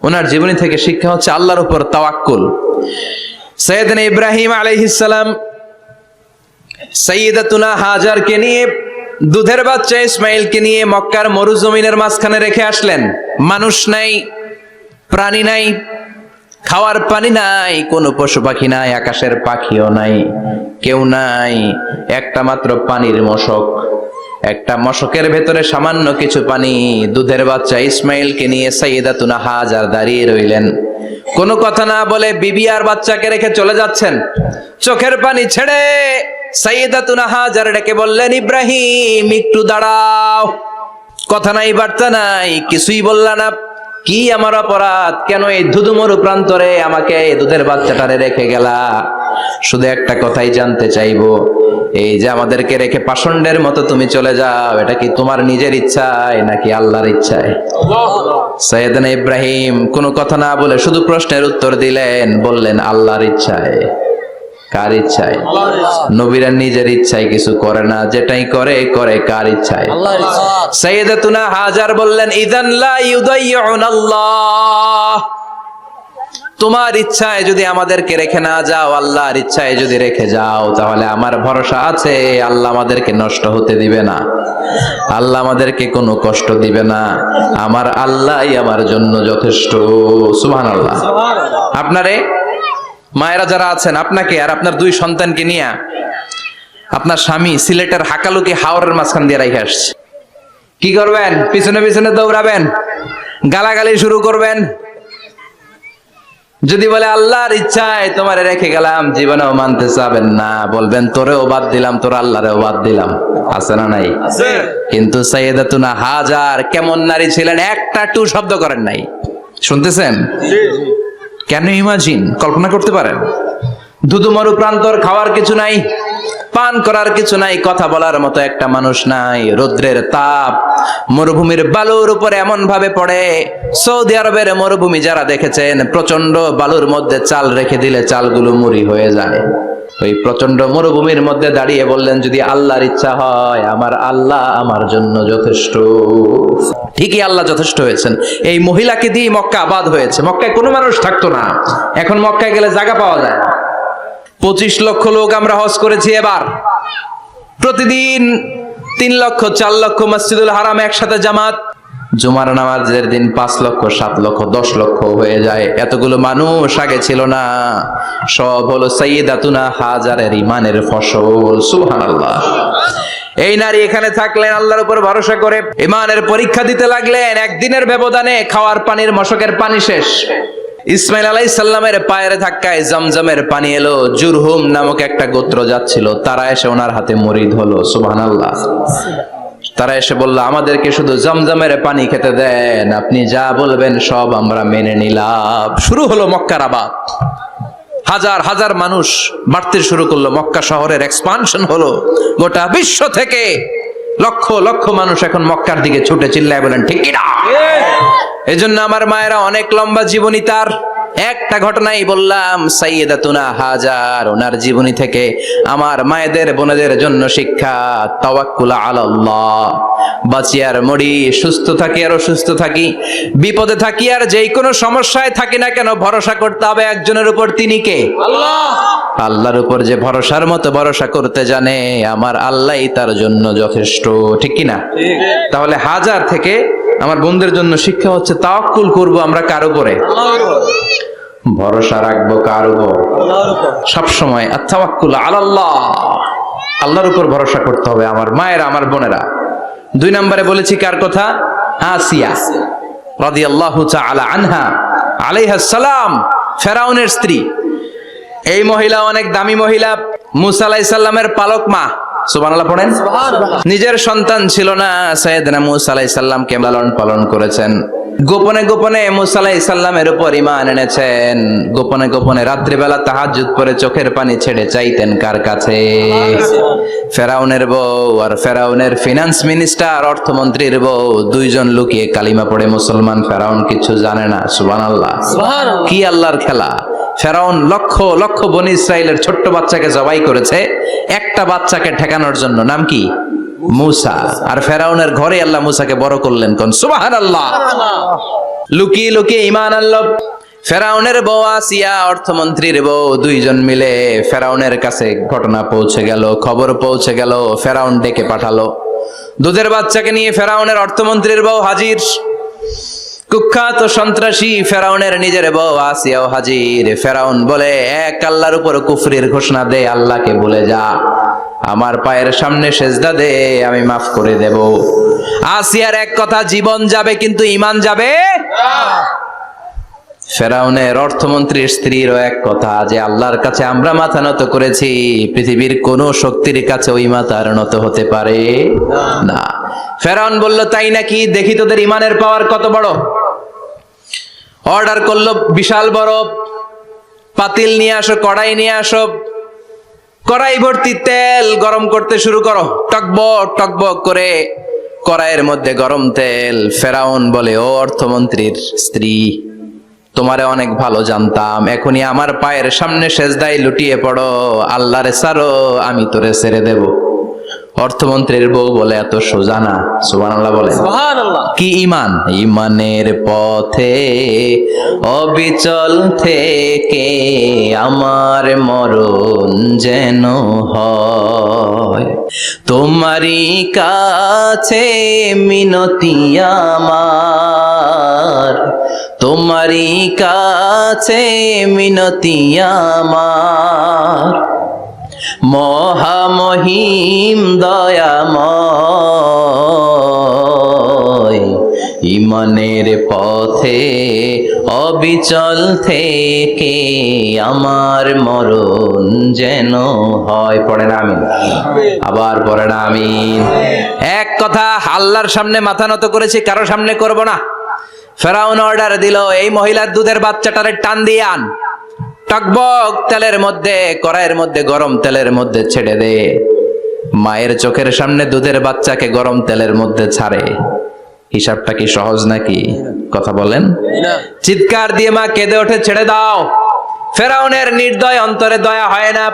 ওনার জীবনী থেকে শিক্ষা হচ্ছে আল্লাহর উপর তাওয়াক্কুল। সাইয়েদনা ইব্রাহিম আলাইহিস সালাম সাইয়্যিদাতুনা হাজারকে নিয়ে, দুধের বাচ্চা ইসমাইলকে নিয়ে মক্কার মরুজমিনের মাঝখানে রেখে আসলেন। মানুষ নাই, প্রাণী নাই, খাওয়ার পানি নাই, কোনো পশু পাখি নাই, আকাশের পাখিও নাই, কেউ নাই, একটা মাত্র পানির মশক। একটা মশকের ভেতরে সামান্য কিছু পানি। দুধের বাচ্চা ইসমাইলকে নিয়ে সাইয়্যিদাতুনা হাজার দাঁড়িয়ে রইলেন। কোনো কথা না বলে বিবি আর বাচ্চাকে রেখে চলে যাচ্ছেন। চোখের পানি ছেড়ে সাইয়্যিদাতুনা হাজার ডেকে বললেন, ইব্রাহিম একটু দাঁড়াও। কথা নাই, বার্তা নাই, কিছুই বললা না। কি আমার অপরাধ? কেন এই ধুধুমরু প্রান্তরে আমাকে দুধের বাচ্চাটারে রেখে গেলা? শুধু একটা কথাই জানতে চাইবো, এই যে আমাদেরকে রেখে পাষণ্ডের মতো তুমি চলে যাও, এটা কি তোমার নিজের ইচ্ছায় নাকি আল্লাহর ইচ্ছায়? সাইয়েদনা ইব্রাহিম কোনো কথা না বলে শুধু প্রশ্নের উত্তর দিলেন, বললেন আল্লাহর ইচ্ছায়। কার ইচ্ছায়? নবীরা নিজের ইচ্ছায় কিছু করে না, যেটাই করে করে কার ইচ্ছায়? সাইয়্যিদাতুনা হাজার বললেন, ইযান লা ইউদাইয়ুনাল্লাহ, তোমার ইচ্ছায় যদি আমাদেরকে রেখে না যাও, আল্লাহর ইচ্ছায় যদি রেখে যাও, তাহলে আমার ভরসা আছে আল্লাহ আমাদেরকে নষ্ট হতে দিবে না, আল্লাহ আমাদেরকে কোনো কষ্ট দিবে না, আমার আল্লাহই আমার জন্য যথেষ্ট। সুবহানাল্লাহ। আপনারে মায়েরা যারা আছেন, আপনাকে আর আপনার দুই সন্তানকে নিয়ে আপনার স্বামী সিলেটের হাকালুকি হাওরের মাঝখান দিয়ে রেখে আসছে। কি করবেন? পিছনে পিছনে দৌড়াবেন, গালাগালি শুরু করবেন। যদি বলে আল্লাহর ইচ্ছায় তোমারে রেখে গেলাম, জীবনেও মানতে চাবেন না, বলবেন তোরেও বাদ দিলাম, তোর আল্লাহরেও বাদ দিলাম। আছে না নাই? কিন্তু সাইয়্যিদাতুনা হাজার কেমন নারী ছিলেন, একটা টু শব্দ করেন নাই। শুনতেছেন? কেন ইমাজিন, কল্পনা করতে পারেন? ধুধুমরু প্রান্তর, খাওয়ার কিছু নাই, পান করার কিছু নাই, কথা বলার মতো একটা মানুষ নাই, রৌদ্রের তাপ মরুভূমির বালুর উপরে এমন ভাবে পড়ে। সৌদি আরবের মরুভূমি যারা দেখেছেন, প্রচন্ড বালুর মধ্যে চাল রেখে দিলে চালগুলো মুড়ি হয়ে যায়। ওই প্রচন্ড মরুভূমির মধ্যে দাঁড়িয়ে বললেন, যদি আল্লাহর ইচ্ছা হয় আমার আল্লাহ আমার জন্য যথেষ্ট। ঠিকই আল্লাহ যথেষ্ট হয়েছেন। এই মহিলাকে দিয়ে মক্কা আবাদ হয়েছে। মক্কায় কোনো মানুষ থাকতো না, এখন মক্কায় গেলে জায়গা পাওয়া যায়। 25 লক্ষ লোক আমরা হজ করেছি এবার। প্রতিদিন 3 লক্ষ 4 লক্ষ মসজিদুল হারাম একসাথে জামাত। জুমার নামাজের দিন 5 লক্ষ 7 লক্ষ 10 লক্ষ হয়ে যায়। এতগুলো মানুষ আগে ছিল না। সব হলো সাইয়্যিদাতুনা হাজারের ইমানের ফসল। সুবহানাল্লাহ। এই নারী এখানে থাকলেন আল্লাহর উপর ভরসা করে, ইমানের পরীক্ষা দিতে লাগলেন। একদিনের ব্যবধানে খাওয়ার পানির মশকের পানি শেষ। ইসমাইল আলাইহিস সালামের পায়ের ধাক্কায় জমজমের পানি এলো। জুরহুম নামক একটা গোত্র যাচ্ছিল, তারা এসে ওনার হাতে মুরিদ হলো। সুবহানাল্লাহ। তারা এসে বলল, আমাদেরকে শুধু জমজমের পানি খেতে দেন, আপনি যা বলবেন সব আমরা মেনে নিলাম। শুরু হলো মক্কার আবাদ। হাজার হাজার মানুষ বাড়তে শুরু করলো, মক্কা শহরের এক্সপানশন হলো। গোটা বিশ্ব থেকে লক্ষ লক্ষ মানুষ এখন মক্কার দিকে ছুটে চিল্লায় বলেন ঠিক কি না? এজন্য আমার মায়েরা অনেক লম্বা জীবনী তার। একটা ঘটনাই বললাম, সাইয়্যিদাতুনা হাজার ওনার জীবনী থেকে আমার মায়েদের বোনেদের জন্য শিক্ষা, তাওয়াক্কুল আলাল্লাহ। বাঁচি আর মরি, সুস্থ থাকি আর অসুস্থ থাকি, বিপদে থাকি আর যেই কোনো সমস্যায় থাকি না কেন, ভরসা করতে হবে একজনের উপর। তিনি কে? আল্লাহ। আল্লাহর উপর যে ভরসার মতো ভরসা করতে জানে, আমার আল্লাহই তার জন্য যথেষ্ট। ঠিক কি না? তাহলে হাজার থেকে আমার বন্ধুদের জন্য শিক্ষা হচ্ছে, তাওয়াক্কুল করব আমরা কার উপরে? ভরসা রাখবো কার উপর? সব সময় আত-তাওয়াক্কুল আলাল্লাহ, আল্লাহর উপর ভরসা করতে হবে আমার মায়েরা, আমার বোনেরা। 2 নম্বরে বলেছি কার কথা? আসিয়া রাদিয়াল্লাহু তাআলা আনহা আলাইহাস সালাম, ফেরাউনের স্ত্রী। এই মহিলা অনেক দামি মহিলা, মুসা আলাইহিস সালামের পালক মা। সুবহানাল্লাহ পড়েন। নিজের সন্তান ছিল না, সাইয়েদনা মুসা আলাইহিস সালামকে লালন পালন করেছেন। গোপনে গোপনে মুসা আলাইহিস সালামের উপর ঈমান এনেছেন, গোপনে গোপনে রাত্রিবেলা তাহাজ্জুদ পড়ে চোখের পানি ছেড়ে চাইতেন কার কাছে? ফেরাউনের বউ আর ফেরাউনের ফিনান্স মিনিস্টার, অর্থমন্ত্রীর বউ, দুইজন লুকিয়ে কালিমা পড়ে মুসলমান। ফেরাউন কিছু জানে না। সুবহানাল্লাহ। কি আল্লাহর খেলা! ফেরাউন লক্ষ লক্ষ বনী ইসরাইলের ছোট্ট বাচ্চাকে জবাই করেছে একটা বাচ্চাকে ঠেকানোর জন্য। নাম কি? মুসা। আর ফেরাউনের ঘরে আল্লাহ মুসাকে বড় করলেন। কোন সুবহানাল্লাহ। লুকিয়ে লুকিয়ে ঈমান আনলো। ফেরাউনের বউ আসিয়া, অর্থমন্ত্রীর বউ, দুইজন মিলে ফেরাউনের কাছে ঘটনা পৌঁছে গেল, খবর পৌঁছে গেল। ফেরাউন ডেকে পাঠালো। দুধের বাচ্চাকে নিয়ে ফেরাউনের অর্থমন্ত্রীর বউ হাজির। কুখ্যাত সন্ত্রাসী ফেরাউনের নিজের বউ আসিয়াও হাজির। ফেরাউন বলে, এক আল্লাহর উপর কুফরির ঘোষণা দে, আল্লাহকে ভুলে যা, আমার পায়ের সামনে সেজদা দে, আমি মাফ করে দেব। আসিয়ার এক কথা, জীবন যাবে কিন্তু ঈমান যাবে না। ফেরাউনের অর্থমন্ত্রীর স্ত্রীরও এক কথা, যে আল্লাহর কাছে আমরা মাথা নত করেছি, পৃথিবীর কোন শক্তির কাছে ওই মাথা নত হতে পারে না। ফেরাউন বলল, তাই নাকি? দেখি তোদের ঈমানের পাওয়ার কত বড়। অর্ডার করলো, বিশাল বড় পাতিল নিয়ে আসো, কড়াই নিয়ে আসো, কড়াই ভর্তি তেল গরম করতে শুরু করো। টকবক টকবক করে কড়াইয়ের মধ্যে গরম তেল। ফেরাউন বলে, ও অর্থমন্ত্রীর স্ত্রী, তোমারে অনেক ভালো জানতাম, এখনই আমার পায়ের সামনে সেজদায় লুটিয়ে পড়ো, আল্লাহরে ছাড়ো, আমি তোরে ছেড়ে দেব। অর্থমন্ত্রীর বউ বলে, এত সোজা না। সুবহানাল্লাহ বলে। কি ঈমান? ঈমানের পথে অবিচল থেকে আমার মরণ যেন হয়, তোমারই কাছে মিনতি আমার, তোমারই কাছে মিনতি আমার, মহামহিম দয়াময়, ঈমানের পথে অবিচল থেকে আমার মরণ যেন হয়। পড়েন আমিন। আবার পড়েন আমিন। এক কথা, আল্লাহর সামনে মাথা নত করেছি, কারো সামনে করব না। ফেরাউন অর্ডার দিল, এই মহিলার দুধের বাচ্চাটারে টান দিয়ে আন, টকবক তেলের মধ্যে, কড়াইয়ের মধ্যে গরম তেলের মধ্যে ছেড়ে দে। মায়ের চোখের সামনে দুধের বাচ্চাকে গরম তেলের মধ্যে ছাড়ে। হিসাবটা কি সহজ নাকি? কথা বলেন। চিৎকার দিয়ে মা কেঁদে ওঠে, ছেড়ে দাও। ফেরাউনের নির্দয় অন্তরে দয়া হয় না।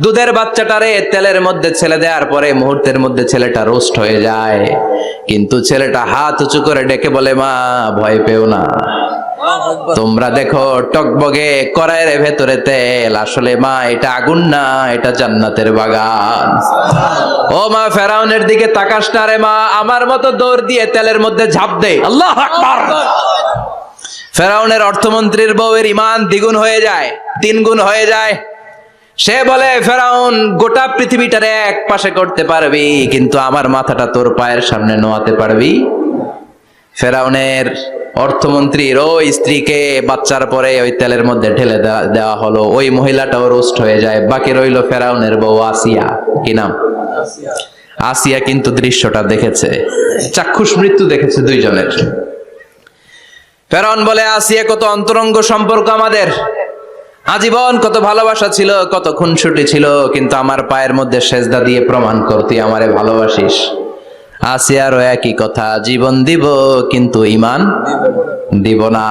দুধের বাচ্চাটারে তেলের মধ্যে ছেড়ে দেওয়ার পরে মুহূর্তের মধ্যে ছেলেটা রোস্ট হয়ে যায়। কিন্তু ছেলেটা হাত উঁচু করে ডেকে বলে, মা ভয় পেও না, তোমরা দেখো টকবগে কড়াইয়ের ভেতরে তেল, আসলে মা এটা আগুন না, এটা জান্নাতের বাগান। ও মা, ফেরাউনের দিকে তাকাস না রে মা, আমার মতো দৌড় দিয়ে তেলের মধ্যে ঝাঁপ দে। আল্লাহু আকবার। ফেরাউনের অর্থমন্ত্রীর বউয়ের ঈমান দ্বিগুণ হয়ে যায়, 3 গুণ হয়ে যায়। সে বলে, ফেরাউন, গোটা পৃথিবীটারে এক পাশে করতে পারবি, কিন্তু আমার মাথাটা তোর পায়ের সামনে নোয়াতে পারবি? ফেরাউনের অর্থমন্ত্রীর ওই স্ত্রীকে বাচ্চার পরে ওই তেলের মধ্যে ঢেলে দেওয়া হলো। ওই মহিলাটাও রোস্ট হয়ে যায়। বাকি রইল ফেরাউনের বউ আসিয়া। কি নাম? আসিয়া কিন্তু দৃশ্যটা দেখেছে, চাক্ষুষ মৃত্যু দেখেছে দুইজনের। ফেরাউন বলে, আসিয়া, কত অন্তরঙ্গ সম্পর্ক আমাদের, আজীবন কত ভালোবাসা ছিল, কত খুনসুটি ছিল, কিন্তু আমার পায়ের মধ্যে সেজদা দিয়ে প্রমাণ কর তুই আমারে ভালোবাসিস। আসিয়ারও একই কথা, জীবন দিব কিন্তু ঈমান দিব না।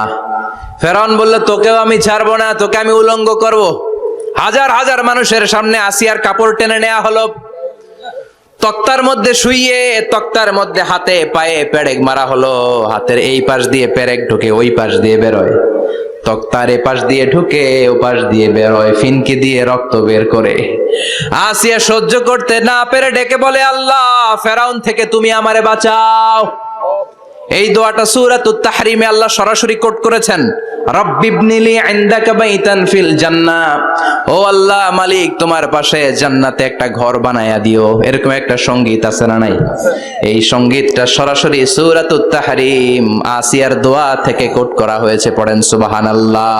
ফেরাউন বলল, তোকেও আমি ছাড়বো না, তোকে আমি উলঙ্গ করব। হাজার হাজার মানুষের সামনে আসিয়ার কাপড় টেনে নেওয়া হলো, তক্তার মধ্যে শুইয়ে তক্তার মধ্যে হাতে পায়ে পেরেক মারা হলো। হাতের এই পাশ দিয়ে পেরেক ঢুকে ওই পাশ দিয়ে বেরোয়, তক্তার এ পাশ দিয়ে ঢুকে ও পাশ দিয়ে বেরোয়, ফিনকি দিয়ে রক্ত বের করে। আসিয়া সহ্য করতে না পেরে ডেকে বলে, আল্লাহ, ফেরাউন থেকে তুমি আমারে বাঁচাও। এই দোয়াটা সূরাতুত তাহরিমে আল্লাহ সরাসরি কোট করেছেন, রব্বিবনিলি ইনদাকা বাইতান ফিল জান্নাহ। ও আল্লাহ মালিক, তোমার পাশে জান্নাতে একটা ঘর বানায়া দিও। এরকম একটা সঙ্গীত আছে না নাই? এই সঙ্গীতটা সরাসরি সূরাতুত তাহরিম আসিয়ার দোয়া থেকে কোট করা হয়েছে। পড়েন সুবহানাল্লাহ।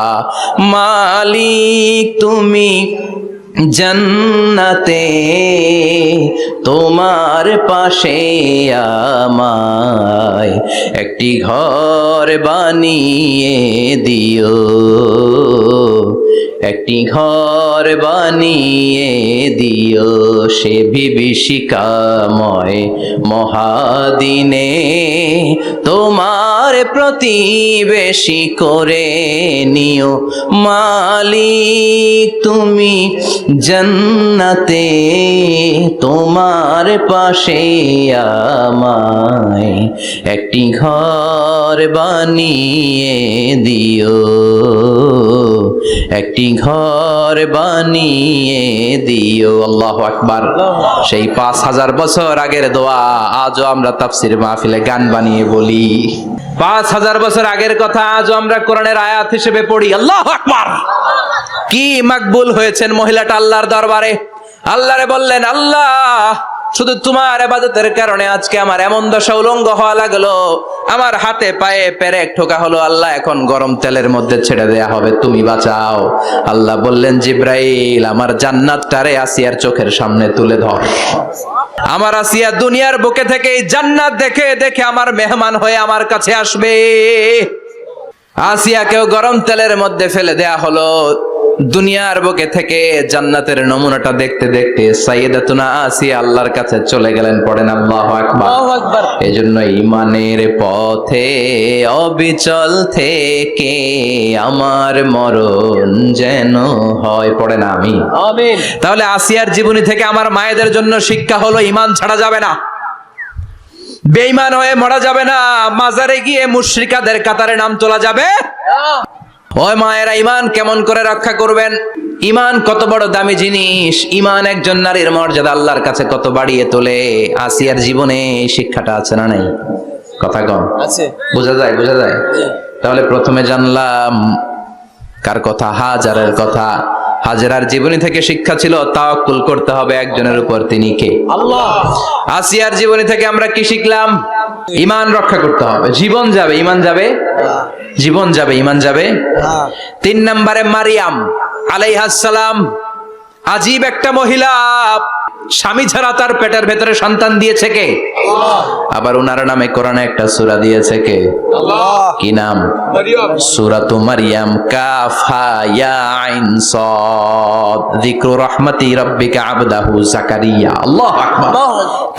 মালিক তুমি জান্নাতে তোমার পাশে আমায় একটি ঘর বানিয়ে দিও, একটি ঘর বানিয়ে দিও সে বিভীষিকাময় মহাদিনে, তোমার প্রতিবেশী করে নিও মালিক তুমি জান্নাতে, তোমার পাশে আমায় একটি ঘর বানিয়ে দিও, একটি ঘর বানিয়ে দিও। আল্লাহু আকবার। সেই 5000 বছর আগের দোয়া আজও আমরা তাফসীর মাহফিলে গান বানিয়ে বলি। 5000 বছর আগের কথা আজও আমরা কোরআনের আয়াত হিসেবে পড়ি। আল্লাহু আকবার। কি মাকবুল হয়েছেন মহিলাটা আল্লাহর দরবারে। আল্লাহরে বললেন, আল্লাহ শুধু তোমার ইবাদতের কারণে আজকে আমার এমন দশা উলঙ্গ হওয়া লাগলো, আমার হাতে পায়ে পেরেক ঠোকা হলো, আল্লাহ এখন গরম তেলের মধ্যে ছেড়ে দেয়া হবে, তুমি বাঁচাও। আল্লাহ বললেন, জিব্রাইল আমার জান্নাতটারে আসিয়ার চোখের সামনে তুলে ধর। আমার আসিয়া দুনিয়ার বুকে থেকে এই জান্নাত দেখে দেখে আমার মেহমান হয়ে আমার কাছে আসবে। আসিয়াকেও গরম তেলের মধ্যে ফেলে দেয়া হলো। দুনিয়ার বুকে থেকে জান্নাতের নমুনাটা দেখতে দেখতে সাইয়েদাতুনা আসিয়া আল্লাহর কাছে চলে গেলেন। পড়েন আল্লাহু আকবার। এজন্য ঈমানের পথে অবিচল থেকে আমার মরণ যেন হয়। পড়েন আমিন। আমিন। তাহলে আসিয়ার জীবনী থেকে আমার মায়েদের জন্য শিক্ষা হলো, ঈমান ছাড়া যাবে না, বেঈমান হয়ে মরা যাবে না, মাজারে গিয়ে মুশরিকাদের কাতারে নাম তোলা যাবে না। ওই মায়েরা ঈমান কেমন করে রক্ষা করবেন? ঈমান কত বড় দামি জিনিস, ঈমান একজন নারীর মর্যাদা আল্লাহর কাছে কত বাড়িয়ে তোলে। আসিয়ার জীবনে এই শিক্ষাটা আছে না নাই? কথা কম আছে, বোঝা যায়? বোঝা যায়। তাহলে প্রথমে জানলাম কার কথা? হাজারের কথা। হাজেরার জীবনী থেকে শিক্ষা ছিল তাওয়াক্কুল করতে হবে একজনের উপর, তিনি কে? আল্লাহ। আসিয়ার জীবনী থেকে আমরা কি শিখলাম? ঈমান রক্ষা করতে হবে। জীবন যাবে, ঈমান যাবে, জীবন যাবে, ঈমান যাবে। 3 নম্বরে মারিয়াম আলাইহিস সালাম, আজীব একটা মহিলা, স্বামী ছাড়া তার পেটের ভেতরে সন্তান দিয়েছে কে? আল্লাহ। আবার ওনার নামে কোরআনে একটা সূরা দিয়েছে কে? আল্লাহ। কি নাম? মারিয়াম। সূরাতু মারিয়াম। কাফ হা ইয়া আইন সাদ, যিকরু রাহমাতি রাব্বিকা আবদাহু জাকারিয়া। আল্লাহু আকবার।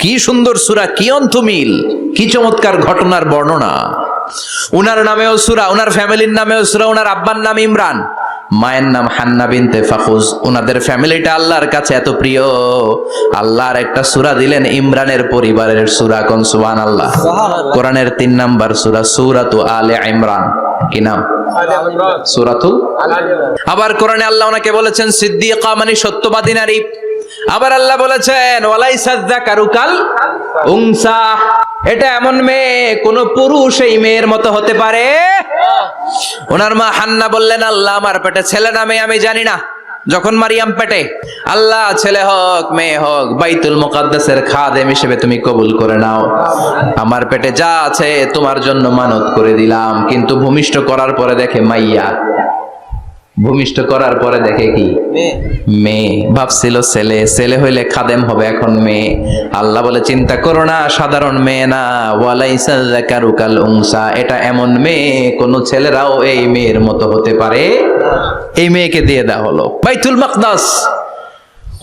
কি সুন্দর সূরা, কি অন্তমিল, কি চমৎকার ঘটনার বর্ণনা। উনার নামেও সূরা, উনার ফ্যামিলির নামেও সূরা। উনার আব্বার নাম ইমরান, মায়ের নাম হান্না বিনতে ফাখুজ। উনাদের ফ্যামিলিটা আল্লাহর কাছে এত প্রিয়, আল্লাহর একটা সূরা দিলেন ইমরানের পরিবারের সূরা। কোন? সুবহানাল্লাহ। কোরআনের 3 নাম্বার সূরা, সূরাতু আলে ইমরান। কি নাম? সূরাতু আলে ইমরান। আবার কোরআনে আল্লাহ ওনাকে বলেছেন সিদ্দিকা, মানে সত্যবাদী নারী। আবার আল্লাহ বলেছেন ওয়ালাইসা যাকারু কাল উনসা, এটা এমন মেয়ে কোন পুরুষ এই মেয়ের মতো হতে পারে? ওনার মা হান্না বললেন, আল্লাহ আমার পেটে ছেলে না মেয়ে আমি জানি না। যখন মারিয়াম পেটে, আল্লাহ ছেলে হোক মেয়ে হোক বাইতুল মুকাদ্দাসের খাদেম হিসেবে তুমি কবুল করে নাও। আমার পেটে যা আছে তোমার জন্য মানত করে দিলাম। কিন্তু ভূমিষ্ঠ করার পরে দেখে মাইয়া, ভূমিষ্ঠ করার পরে দেখে কি? মেয়ে। ভাবছিল ছেলে, ছেলে হইলে খাদেম হবে, এখন মেয়ে। আল্লাহ বলে চিন্তা করো না, সাধারণ মেয়ে না। ওয়ালাইসা যাকারু কাল উনসা, এটা এমন মেয়ে কোন ছেলেরাও এই মেয়ের মতো হতে পারে। এই মেয়েকে দিয়ে দেওয়া হলো Baitul Maqdas,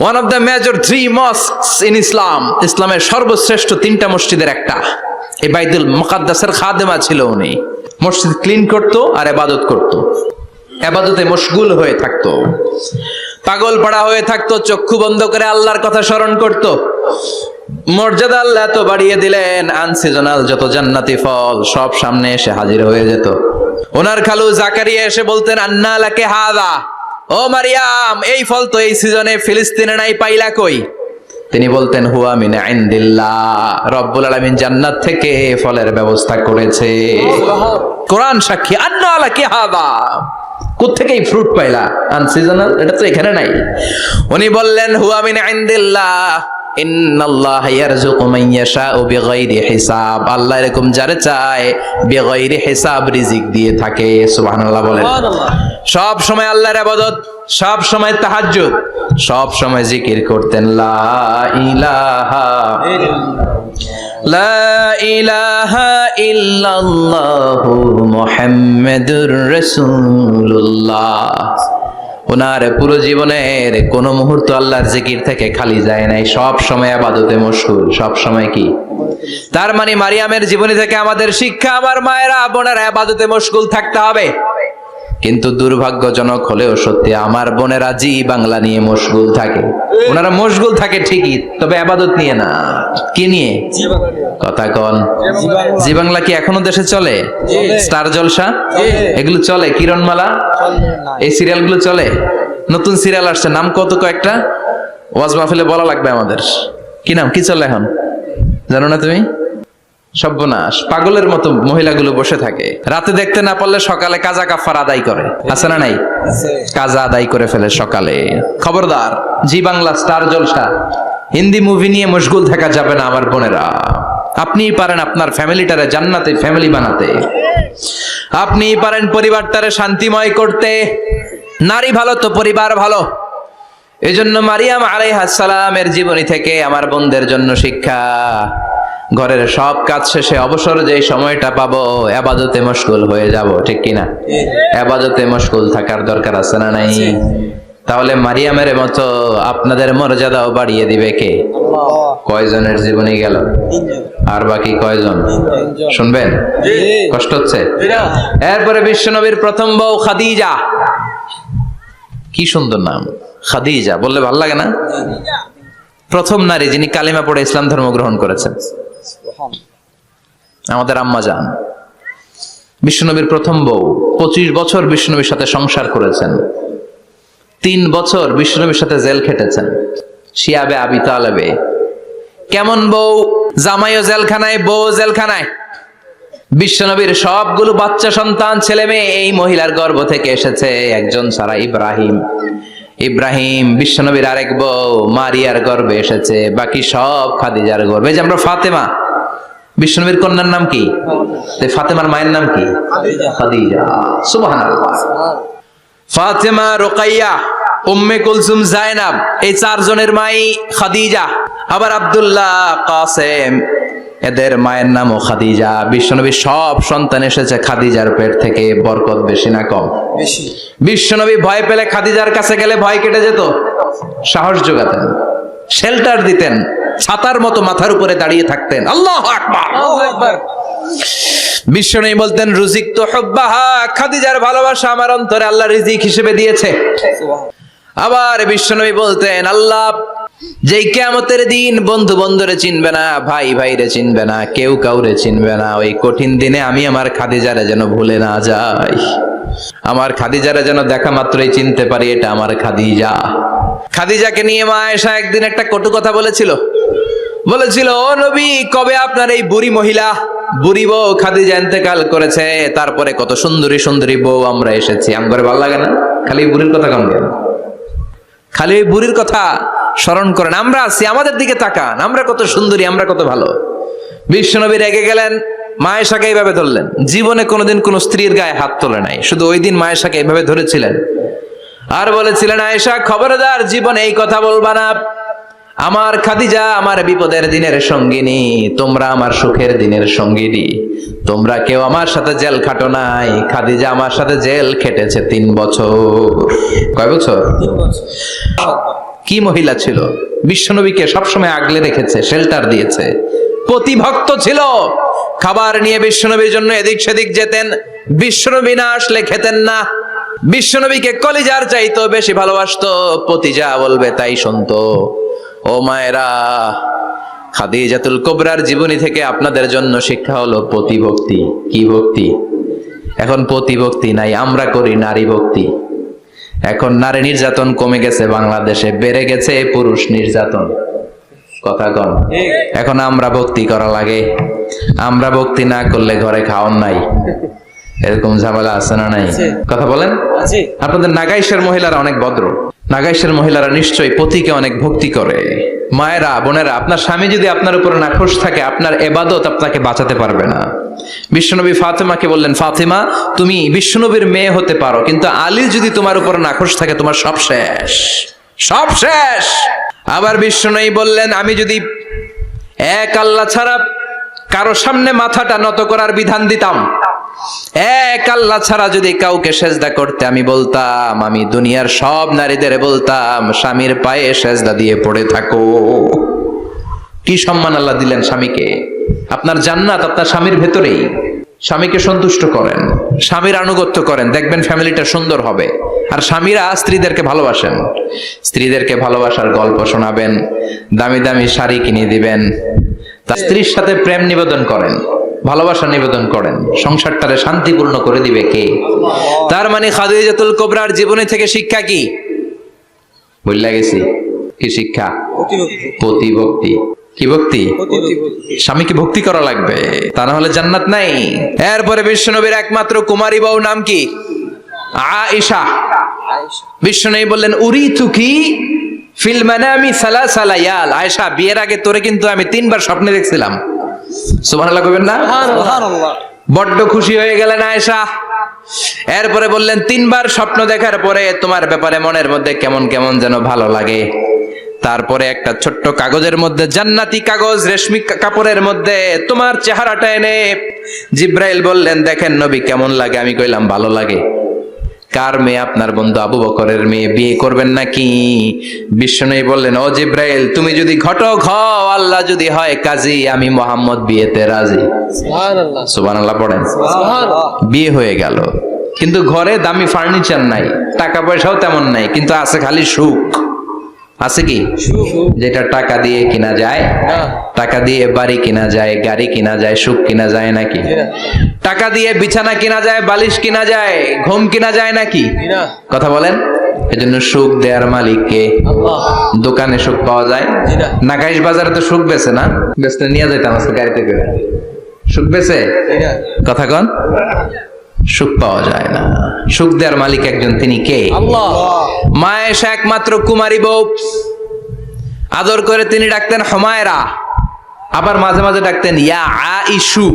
one of the major 3 mosques in Islam. ইসলামের সর্বশ্রেষ্ঠ 3টা মসজিদের একটা। এই বাইতুল মুকাদ্দাসের খাদেমা ছিল উনি। মসজিদ ক্লিন করতো আর ইবাদত করতো, ইবাদতে মশগুল হয়ে থাকতো, পাগল পাড়া হয়ে থাকতো, চক্ষু বন্ধ করে আল্লাহর কথা স্মরণ করত। মর্যাদা আল্লাহ এত বাড়িয়ে দিলেন, আনসিজনাল যত জান্নাতি ফল সব সামনে এসে হাজির হয়ে যেত। ওনার খালু জাকারিয়া এসে বলতেন, আন্না লাকে হাদা, ও মারিয়াম এই ফল তো এই সিজনে ফিলিস্তিনে নাই, পাইলা কই? তিনি বলতেন, হুয়া মিন ইনদিল্লাহ, রব্বুল আলামিন জান্নাত থেকে ফলের ব্যবস্থা করেছে। কোরআন সাক্ষী, আন্না লাকে হাদা, কোত্থেকে এই ফ্রুট পাইলা? আনসিজনাল, এটা তো এখানে নাই। উনি বললেন, হুয়া মিন ইনদিল্লাহ, ইন্নাল্লাহা ইয়ারযুকু মান ইয়াশাউ বিগাইরি হিসাব, আল্লাহ এরকম যারে চায় বিগাইরি হিসাব রিজিক দিয়ে থাকে। সুবহানাল্লাহ বলেন। সব সময় আল্লাহর ইবাদত, সব সময় তাহাজ্জুদ, সব সময় জিকির করতেন লা ইলাহা লা ইলাহা ইল্লাল্লাহু মুহাম্মাদুর রাসূলুল্লাহ। ওনার পুরো জীবনের কোন মুহূর্ত আল্লাহর জিকির থেকে খালি যায় নাই, সব সময় ইবাদতে মশগুল, সব সময় কি। তার মানে মারিয়ামের জীবনী থেকে আমাদের শিক্ষা, আমার মায়েরা বোনেরা ইবাদতে মশগুল থাকতে হবে। কিন্তু দুর্ভাগ্যজনক হলেও সত্যি, আমার বোনেরা জি বাংলা নিয়ে মশগুল থাকে। ওনারা মশগুল থাকে ঠিকই, তবে ইবাদত নিয়ে না। কি নিয়ে? কথা কন। জি বাংলা কি এখনো দেশে চলে? স্টার জলসা এগুলো চলে? কিরণমালা এই সিরিয়ালগুলো চলে? নতুন সিরিয়াল আসছে, নাম কত কয়েকটা, ওয়াজ মাহফিলে বলা লাগবে আমাদের। কি নাম, কি চলে এখন জানো না তুমি? সর্বনাশ, পাগলের মতো মহিলাগুলো বসে থাকে, রাতে দেখতে না পারলে সকালে কাজা কাফার আদায় করে, আছে না নাই? কাজা আদায় করে ফেলে সকালে। খবরদার, জি বাংলা, স্টার জলসা, হিন্দি মুভি নিয়ে মশগুল থাকা যাবে না আমার বোনেরা। আপনিই পারেন আপনার ফ্যামিলিটারে জান্নাতে ফ্যামিলি বানাতে, আপনিই পারেন পরিবারটারে শান্তিময় করতে। নারী ভালো তো পরিবার ভালো। এজন্য মারিয়াম আলাইহিস সালামের জীবনী থেকে আমার বোনদের জন্য শিক্ষা, ঘরের সব কাজ শেষে অবসর যে সময়টা পাবো ইবাদতে মশগুল হয়ে যাব, ঠিক কিনা? ইবাদতে মশগুল থাকার দরকার আছে না নাই? তাহলে মারিয়ামের মতো আপনাদের মর্যাদাও বাড়িয়ে দিবে কে? কয়জনের জীবনী গেল? আর বাকি কয়জন শুনবেন? কষ্ট হচ্ছে? এরপরে বিশ্বনবীর প্রথম বউ খাদিজা। কি সুন্দর নাম, খাদিজা বললে ভালো লাগে না? প্রথম নারী যিনি কালিমা পড়ে ইসলাম ধর্ম গ্রহণ করেছেন, আমাদের আম্মা জান। বিশ্বনবীর প্রথম বউ, 25 বছর বিশ্বনবীর সাথে সংসার করেছেন, 3 বছর বিশ্বনবীর সাথে জেল খেটেছেন, শিয়াবে আবি তালেবে। কেমন বউ? জামাইও জেলখানায়, বউ জেলখানায়। বিশ্বনবীর সবগুলো বাচ্চা সন্তান, ছেলে মেয়ে এই মহিলার গর্ভ থেকে এসেছে, একজন ছাড়া, ইব্রাহিম। ইব্রাহিম বিশ্বনবীর আরেক বউ মারিয়ার গর্ভে এসেছে, বাকি সব খাদিজার গর্ভে। যে আমরা ফাতেমা, বিশ্বনবীর কন্যার নাম কি? ফাতেমার মায়ের নাম কি? খাদিজা। সুবহানাল্লাহ। ফাতেমা, রুকাইয়া, উম্মে কুলসুম, জায়নাব, এই 4 জনের মাই খাদিজা। আবার আব্দুল্লাহ, কাসেম, এদের মায়ের নামও খাদিজা। বিশ্বনবী সব সন্তান এসেছে খাদিজার পেট থেকে। বরকত বেশি না কম? বেশি। বিশ্বনবী ভয় পেলে খাদিজার কাছে গেলে ভয় কেটে যেত, সাহস যোগাতেন, শেল্টার দিতেন, ছাতার মতো মাথার উপরে দাঁড়িয়ে থাকতেন। আল্লাহু আকবার। বিশ্বনবী বলতেন রুজিক তো হুব্বাহা, খাদিজার ভালোবাসা আমার অন্তরে আল্লাহ রিজিক হিসেবে দিয়েছে। আবার বিশ্বনবী বলতেন, আল্লাহ যেই কিয়ামতের দিন বন্ধু বন্ধুরে চিনবে না, ভাই ভাইরে চিনবে না, কেউ কাউরে চিনবে না, ওই কঠিন দিনে আমি আমার খাদিজারে যেন ভুলে না যাই, আমার খাদিজারে যেন দেখা মাত্রই চিনতে পারি এটা আমার খাদিজা। খাদিজাকে নিয়ে মা আয়েশা একদিন একটা কটু কথা বলেছিল, ও নবী, কবে আপনার এই বুড়ি মহিলা, বুড়ি বউ খাদিজা ইন্তেকাল করেছে, তারপরে কত সুন্দরী সুন্দরী বউ আমরা এসেছি, আমার ভালো লাগে না? খালি বুড়ির কথা কম কেন? খালি ওই বুড়ির কথা স্মরণ করেন। আমরা আছি, আমাদের দিকে তাকান, আমরা কত সুন্দরী, আমরা কত ভালো। বিশ্বনবী রেগে গেলেন, মা আয়েশাকে এইভাবে ধরলেন। জীবনে কোনোদিন কোন স্ত্রীর গায়ে হাত তোলে নাই, শুধু ওই দিন মা আয়েশাকে এইভাবে ধরেছিলেন আর বলেছিলেন, আয়েশা খবরদার, জীবনে এই কথা বলবা না। আমার খাদিজা আমার বিপদের দিনের সঙ্গিনী, তোমরা আমার সুখের দিনের সঙ্গিনী। তোমরা কেউ আমার সাথে জেল খাটো নাই, খাদিজা আমার সাথে জেল খেটেছে 3 বছর। কয় বছর? 3 বছর। কি মহিলা ছিল! বিশ্বনবীকে সবসময় আগলে রেখেছে, শেল্টার দিয়েছে, প্রতিভক্ত ছিল। খাবার নিয়ে বিশ্বনবীর জন্য এদিক সেদিক যেতেন, বিশ্বনবী না আসলে খেতেন না। বিশ্বনবীকে কলিজার চাইতো বেশি ভালোবাসতো, পতি যা বলবে তাই শুনতো। ও মায়েরা, খাদিজাতুল কুবরার জীবনী থেকে আপনাদের জন্য শিক্ষা হলো প্রতিভক্তি। কি ভক্তি? এখন প্রতিভক্তি নাই, আমরা করি নারী ভক্তি। এখন নারী নির্যাতন কমে গেছে বাংলাদেশে, বেড়ে গেছে পুরুষ নির্যাতন। কথা কম। এখন আমরা ভক্তি করা লাগে, আমরা ভক্তি না করলে ঘরে খাওয়ান নাই, এরকম ঝামেলা আছে না নাই? কথা বলেন। আপনাদের নাগাইশের মহিলারা অনেক ভদ্র, নাগাইশের মহিলারা নিশ্চয়ই পতিকে অনেক ভক্তি করে। মায়েরা, বোনেরা, আপনার স্বামী যদি আপনার উপর নাখোশ থাকে, আপনার ইবাদত আপনাকে বাঁচাতে পারবে না। বিশ্বনবী ফাতেমাকে বললেন, ফাতেমা তুমি বিশ্বনবীর মেয়ে হতে পারো, কিন্তু আলী যদি তোমার উপর নাখোশ থাকে তোমার সব শেষ, সব শেষ। আবার বিশ্বনবী বললেন, আমি যদি এক আল্লাহ ছাড়া কারো সামনে মাথাটা নত করার বিধান দিতাম, এক আল্লাহ ছাড়া যদি কাউকে সেজদা করতে আমি বলতাম, আমি দুনিয়ার সব নারীদের বলতাম স্বামীর পায়ে সেজদা দিয়ে পড়ে থাকো। কি সম্মান আল্লাহ দিলেন স্বামীকে। আপনার জান্নাত আপনার স্বামীর ভেতরেই। স্বামীকে সন্তুষ্ট করেন, স্বামীর আনুগত্য করেন, দেখবেন ফ্যামিলিটা সুন্দর হবে। আর স্বামীরা স্ত্রীদেরকে ভালোবাসেন, স্ত্রীদেরকে ভালোবাসার গল্প শোনাবেন, দামি দামি শাড়ি কিনে দিবেন, তার স্ত্রীর সাথে প্রেম নিবেদন করেন, ভালোবাসা নিবেদন করেন, সংসারটারে শান্তিপূর্ণ করে দিবে কে? তার মানে খাদিজাতুল কুবরার জীবনী থেকে শিক্ষা কি? বললা গেছি কি শিক্ষা? প্রতিভক্তি। কি ভক্তি? স্বামীকে ভক্তি করা লাগবে, তা না হলে জান্নাত নাই। এরপরে বিশ্বনবীর একমাত্র কুমারী বউ নাম কি? আয়েশা। বিশ্বনবী বললেন, উরিতুকি ফিল মানামি সালাসা লায়াল। আয়েশা, বিয়ের আগে তোরে কিন্তু আমি 3 বার স্বপ্নে দেখছিলাম। সুবহানাল্লাহ কইবেন না? সুবহানাল্লাহ। বড্ড খুশি হয়ে গেলেন আয়েশা। এরপরে বললেন, 3 বার স্বপ্ন দেখার পরে তোমার ব্যাপারে মনের মধ্যে কেমন কেমন যেন ভালো লাগে। তারপরে একটা ছোট্ট কাগজের মধ্যে, জান্নাতি কাগজ, রেশমি কাপড়ের মধ্যে তোমার চেহারাটা এনে জিব্রাইল বললেন, দেখেন নবী কেমন লাগে। আমি কইলাম ভালো লাগে। কার মেয়ে? আপনার বন্ধু আবু বকরের মেয়ে, বিয়ে করবেন নাকি? বিশ্বনবী বললেন, ও জিব্রাইল তুমি যদি ঘটক হও, আল্লাহ যদি হয় কাজী, আমি মুহাম্মদ বিয়েতে রাজি। সুবহানাল্লাহ। সুবহানাল্লাহ পড়েন। সুবহানাল্লাহ। বিয়ে হয়ে গেল, কিন্তু ঘরে দামি ফার্নিচার নাই, টাকা পয়সাও তেমন নাই, কিন্তু আছে খালি সুখ। আছে কি? যেটা টাকা দিয়ে কিনা যায়, টাকা দিয়ে বাড়ি কিনা যায়, গাড়ি কিনা যায়, সুখ কিনা যায় নাকি? টাকা দিয়ে বিছানা কিনা যায়, বালিশ কিনা যায়, ঘুম কিনা যায় নাকি? কথা বলেন। এজন্য সুখ দেয়ার মালিক কে? আল্লাহ। দোকানে সুখ পাওয়া যায়? নাকাইশ বাজারে তো সুখ বেচে না, বেচতে নিয়ে যাইতাম আজকে গাড়িতে করে। সুখ বেচে? কথা কন। সুখ পাওয়া যায় না। সুখ দেয়ার মালিক একজন, তিনি কে? আল্লাহ। মা আয়েশা একমাত্র কুমারী বউ, আদর করে তিনি ডাকতেন হুমায়রা, আবার মাঝে মাঝে ডাকতেন ইয়া আইশু।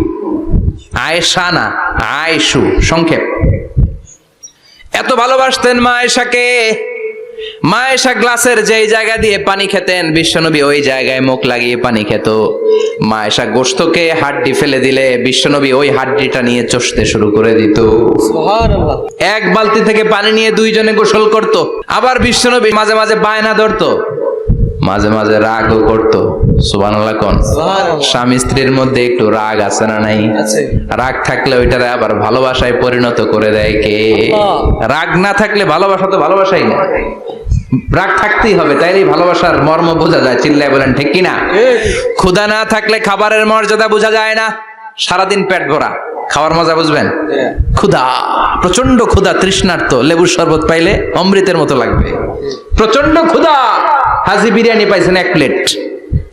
আয়েশা না, আয়েশু, সংক্ষেপ। এত ভালোবাসতেন মা আয়েশাকে। মা আয়েশা গ্লাসের যেই জায়গা দিয়ে পানি খেতেন, বিশ্বনবী ওই জায়গায় মুখ লাগিয়ে পানি খেত। মা আয়েশা গোশতকে হাড্ডি ফেলে দিলে বিশ্বনবী ওই হাড্ডিটা নিয়ে চষতে শুরু করে দিত। সুবহানাল্লাহ। এক বালতি থেকে পানি নিয়ে 2 জনে গোসল করত। আবার বিশ্বনবী মাঝে মাঝে বায়না ধরতো, মাঝে মাঝে রাগও করতো। সুবহানাল্লাহ কোন। স্বামী স্ত্রীর মধ্যে একটু রাগ আছে না নাই? রাগ থাকলে ওইটারে আবার ভালোবাসায় পরিণত করে দেয় কে? রাগ না থাকলে ভালোবাসা তো ভালোবাসাই না, রাগ থাকতেই হবে, তাইলে ভালোবাসার মর্ম বোঝা যায়। চিল্লায় বলেন ঠিক কিনা? ক্ষুধা না থাকলে খাবারের মর্যাদা বোঝা যায় না। সারাদিন পেট ভরা, খাওয়ার মজা বুঝবেন? ক্ষুধা, প্রচন্ড ক্ষুধা, তৃষ্ণার্ত, লেবুর শরবত পাইলে অমৃতের মতো লাগবে। প্রচন্ড ক্ষুধা, হাজি বিরিয়ানি পাইছেন 1 প্লেট,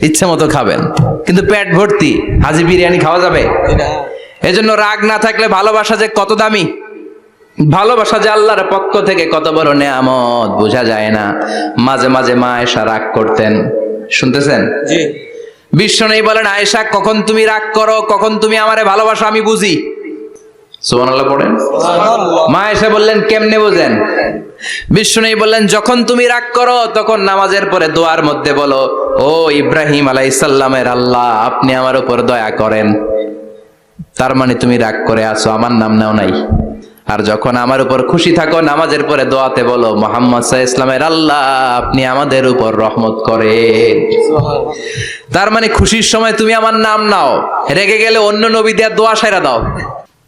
ইচ্ছে মতো খাবেন, কিন্তু পেট ভর্তি, হাজি বিরিয়ানি খাওয়া যাবে? এজন্য রাগ না থাকলে ভালোবাসা যে কত দামি, ভালোবাসা যে আল্লাহর পক্ষ থেকে কত বড় নেয়ামত বোঝা যায় না। মাঝে মাঝে মা আয়েশা রাগ করতেন, শুনতেছেন? জি। বিশ্বনবী বলেন, আয়েশা কখন তুমি রাগ করো, কখন তুমি আমারে ভালোবাসো আমি বুঝি। সুবহানাল্লাহ পড়েন। সুবহানাল্লাহ। মা আয়েশা বললেন, কেমনে বুঝেন? বিশ্বনবী বললেন, যখন তুমি রাগ করো তখন নামাজের পরে দোয়ার মধ্যে বলো, ও ইব্রাহিম আলাইহিস সালামের আল্লাহ, আপনি আমার উপর দয়া করেন। তার মানে তুমি রাগ করে আছো, আমার নাম নাও নাই। আর যখন আমার উপর খুশি থাকো, নামাজের পরে দোয়াতে বলো, মুহাম্মদ সাল্লাল্লাহু আলাইহি ওয়াসাল্লামের আল্লাহ, আপনি আমাদের উপর রহমত করেন। তার মানে খুশির সময় তুমি আমার নাম নাও, রেগে গেলে অন্য নবী দেয়া দোয়া সাইরা দাও,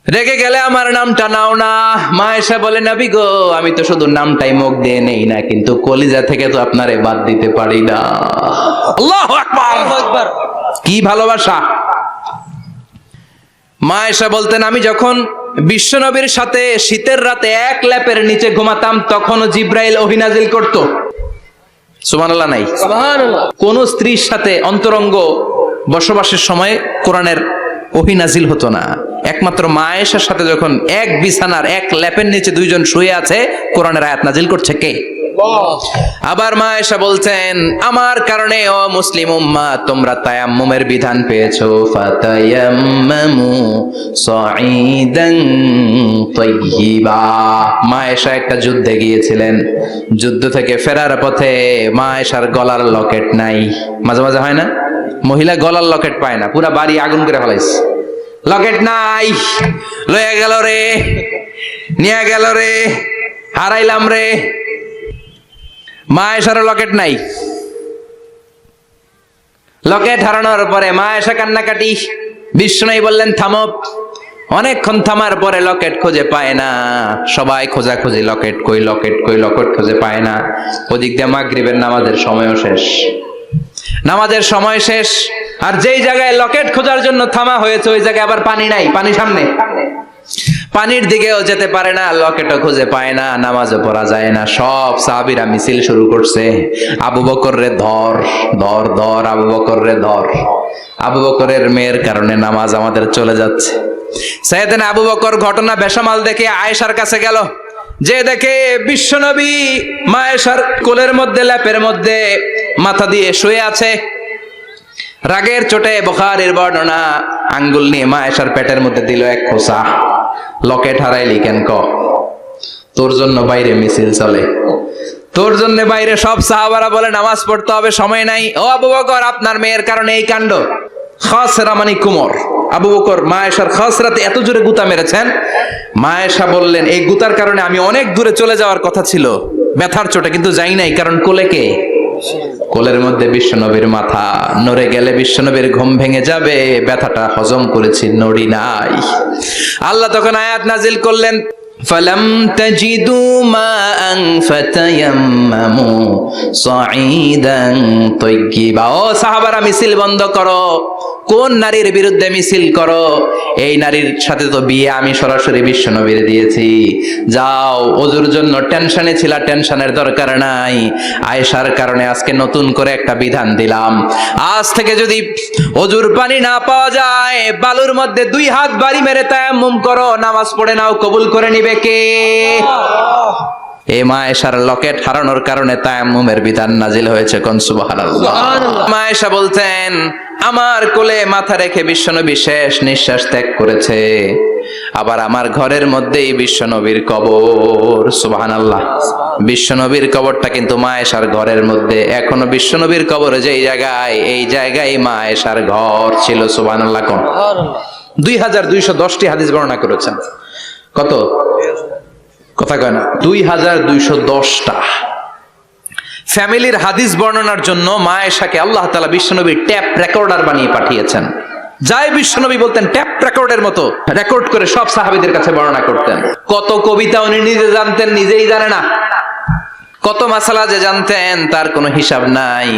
রেগে গেলে আমার নামটা নাও না। মা আয়েশা বলে, নবী গো, আমি তো শুধু নামটাই মুখ দিয়ে নেই না, কিন্তু কলিজা থেকে তো আপনারে বাদ দিতে পারি না। আল্লাহু আকবার। কি ভালোবাসা! মা আয়েশা বলতেন, আমি যখন বিশ্বনবীর সাথে শীতের রাতে এক ল্যাপের নিচে ঘুমাতাম, তখনও জিব্রাইল ওহী নাজিল করত। সুবহানাল্লাহ নাই? সুবহানাল্লাহ। কোন স্ত্রীর সাথে অন্তরঙ্গ বসবাসের সময় কোরআনের ওহী নাজিল হতো না। একমাত্র মা আয়েশার সাথে যখন এক বিছানার এক ল্যাপের নিচে 2 জন শুয়ে আছে, কোরআনের আয়াত নাজিল করছে কে? আবার মা আয়েশা বলছেন, আমার কারণে ও মুসলিম উম্মাহ তোমরা তায়াম্মুমের বিধান পেয়েছো। ফাতায়াম্মামু সাঈদান তাইয়্যিবা। মা আয়েশা একটা যুদ্ধে গিয়েছিলেন, যুদ্ধ থেকে ফেরার পথে মা আয়েশার গলার লকেট নাই। মাঝে মাঝে হয় না, মহিলা গলার লকেট পায় না, পুরা বাড়ি আগুন করে ফেলাইছে, লকেট নাই, লয়ে গেল রে, নিয়ে গেল রে, হারাইলাম রে। মা আয়েশার লকেট নাই। লকেট হারানোর পরে মা আয়েশা কান্নাকাটি। বিষ্ণু বললেন থামো। অনেকক্ষণ থামার পরে লকেট খুঁজে পায় না। সবাই খোঁজাখুঁজি, লকেট কই, লকেট কই, লকেট খুঁজে পায় না। ওদিক দিয়ে মাগরিবের নামাজের সময়ও শেষ, নামাজের সময় শেষ। আর যেই জায়গায় লকেট খোঁজার জন্য থামা হয়েছে ওই জায়গায় আবার পানি নাই, পানি সামনে, পানির দিকেও যেতে পারে না, লকেটও খুঁজে পায় না, নামাজও পড়া যায় না। সব সাহাবীরা মিছিল শুরু করছে, আবু বকর রে ধর, ধর ধর, আবু বকর রে ধর। আবু বকরের মেয়ের কারণে নামাজ আমাদের চলে যাচ্ছে। সাইয়েদনা আবু বকর ঘটনা বেসামাল দেখে আয়েশার কাছে গেল, যে দেখে বিশ্বনবী মা আয়েশার কোলের মধ্যে, ল্যাপের মধ্যে মাথা দিয়ে শুয়ে আছে। রাগের চোটে বুখারীর বর্ণনা, আঙ্গুল নিয়ে মা আয়েশার পেটের মধ্যে দিল এক খোঁচা। লকেট হারাইলি কেন? তোর জন্য বাইরে মিছিল চলে, তোর জন্য বাইরে সব সাহাবারা বলে নামাজ পড়তে হবে, সময় নাই। ও আবু বকর, আপনার মেয়ের কারণে এই কাণ্ড। খাসরা মানে কুমর। আবু বকর মা আয়েশার খাসরাতে এত জোরে গুতা মেরেছেন, মা আয়েশা বললেন এই গুতার কারণে আমি অনেক দূরে চলে যাওয়ার কথা ছিল ব্যথার চোটে, কিন্তু যাই নাই, কারণ কোলে কে? কোলের মধ্যে বিশ্বনবীর মাথা, নড়ে গেলে বিশ্বনবীর ঘুম ভেঙে যাবে, ব্যথাটা হজম করেছি, নড়ি নাই। আল্লাহ তখন আয়াত নাজিল করলেন, ফালাম তাজিদু মাআন ফাতায়াম্মামু সাঈদান তাইয়্যিবা। ও সাহাবারা, মিছিল বন্ধ করো। কোন নারীর বিরুদ্ধে মিছিল করো? এই নারীর সাথে তো বিয়ে আমি সরাসরি বিশ্বনবীর দিয়েছি। যাও, ওজুর জন্য টেনশনে ছিলা, টেনশনের দরকার নাই। আয়েশার কারণে আজকে নতুন করে একটা বিধান দিলাম, আজ থেকে যদি ওজুর পানি না পাওয়া যায়, বালুর মধ্যে 2 হাত বাড়ি মেরে তায়াম্মুম করো, নামাজ পড়ে নাও, কবুল করে নিবে কে? এই মা আয়েশার লকেট হারানোর কারণে তায়াম্মুমের বিধান নাজিল হয়েছে। কোন সুবহানাল্লাহ। মা আয়েশা বলতেন, আমার কোলে মাথা রেখে বিশ্বনবী শেষ নিঃশ্বাস ত্যাগ করেছে, আবার আমার ঘরের মধ্যেই বিশ্বনবীর কবর। সুবহানাল্লাহ। বিশ্বনবীর কবরটা কিন্তু মা আয়েশার ঘরের মধ্যে। এখনো বিশ্বনবীর কবর যেই জায়গায়, এই জায়গায় মা আয়েশার ঘর ছিল। সুবহানাল্লাহ। কোন 2210টি হাদিস বর্ণনা করেছেন। কত? কথা কয় না, 2210টা। ফ্যামিলির হাদিস বর্ণনার জন্য মা আয়েশাকে আল্লাহ তাআলা বিশ্বনবীর ট্যাপ রেকর্ডার বানিয়ে পাঠিয়েছেন। যাই বিশ্বনবী বলতেন ট্যাপ রেকর্ডের মতো রেকর্ড করে সব সাহাবীদের কাছে বর্ণনা করতেন। কত কবিতা উনি নিজে জানতেন, নিজেই জানে না। কত মাসালা যে জানতেন তার কোনো হিসাব নাই।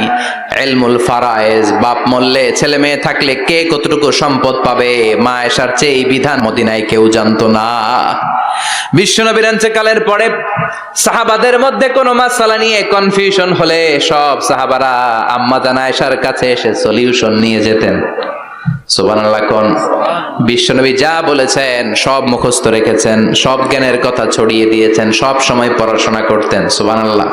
ইলমুল ফারায়েজ, বাপ মরলে ছেলে মেয়ে থাকলে কে কতটুকু সম্পদ পাবে, মা আয়েশার চেয়ে এই বিধান মদিনায় কেউ জানতো না। বিশ্বনবীর ইন্তেকালের পরে সাহাবাদের মধ্যে কোনো মাসালা নিয়ে কনফিউশন হলে সব সাহাবারা আম্মা জান আয়েশার কাছে এসে সলিউশন নিয়ে যেতেন। সুবহানাল্লাহ। কোন বিশ্বনবী যা বলেছেন সব মুখস্থ রেখেছেন, সব জ্ঞানের কথা ছড়িয়ে দিয়েছেন, সব সময় পড়াশোনা করতেন। সুবহানাল্লাহ।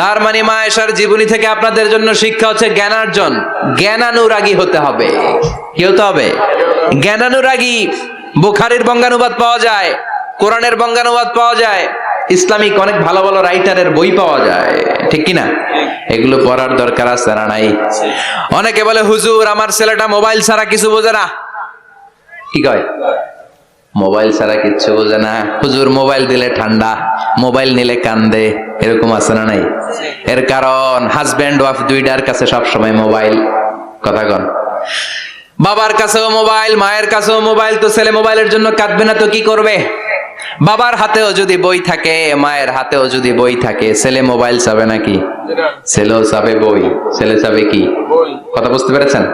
তার মানে মা আয়েশার জীবনী থেকে আপনাদের জন্য শিক্ষা হচ্ছে জ্ঞানার্জন, জ্ঞানানুরাগী হতে হবে। কি হতে হবে? জ্ঞানানুরাগী। বুখারীর বঙ্গানুবাদ পাওয়া যায়, কোরআনের বঙ্গানুবাদ পাওয়া যায়, ইসলামিক অনেক ভালো ভালো রাইটারের বই পাওয়া যায়, ঠিক কিনা? এগুলো পড়ার দরকার আছে না নাই? অনেকে বলে হুজুর আমার ছেলেটা মোবাইল ছাড়া কিছু বোঝে না। কি কয়? মোবাইল ছাড়া কিচ্ছু বোঝে না। হুজুর মোবাইল দিলে ঠান্ডা, মোবাইল নিলে কান্দে, এরকম আছে না নাই? এর কারণ হাজব্যান্ড ওয়াইফ দুইটার কাছে সবসময় মোবাইল। কথা কন। বাবার কাছেও মোবাইল, মায়ের কাছেও মোবাইল, তো ছেলে মোবাইলের জন্য কাঁদবে না তো কি করবে? বাবার হাতেও যদি বই থাকে, মায়ের হাতেও যদি বই থাকে, ছেলে মোবাইল চাবে নাকি? ছেলেও চাবে বই, ছেলে চাবে কি? কথা বুঝতে পেরেছেন?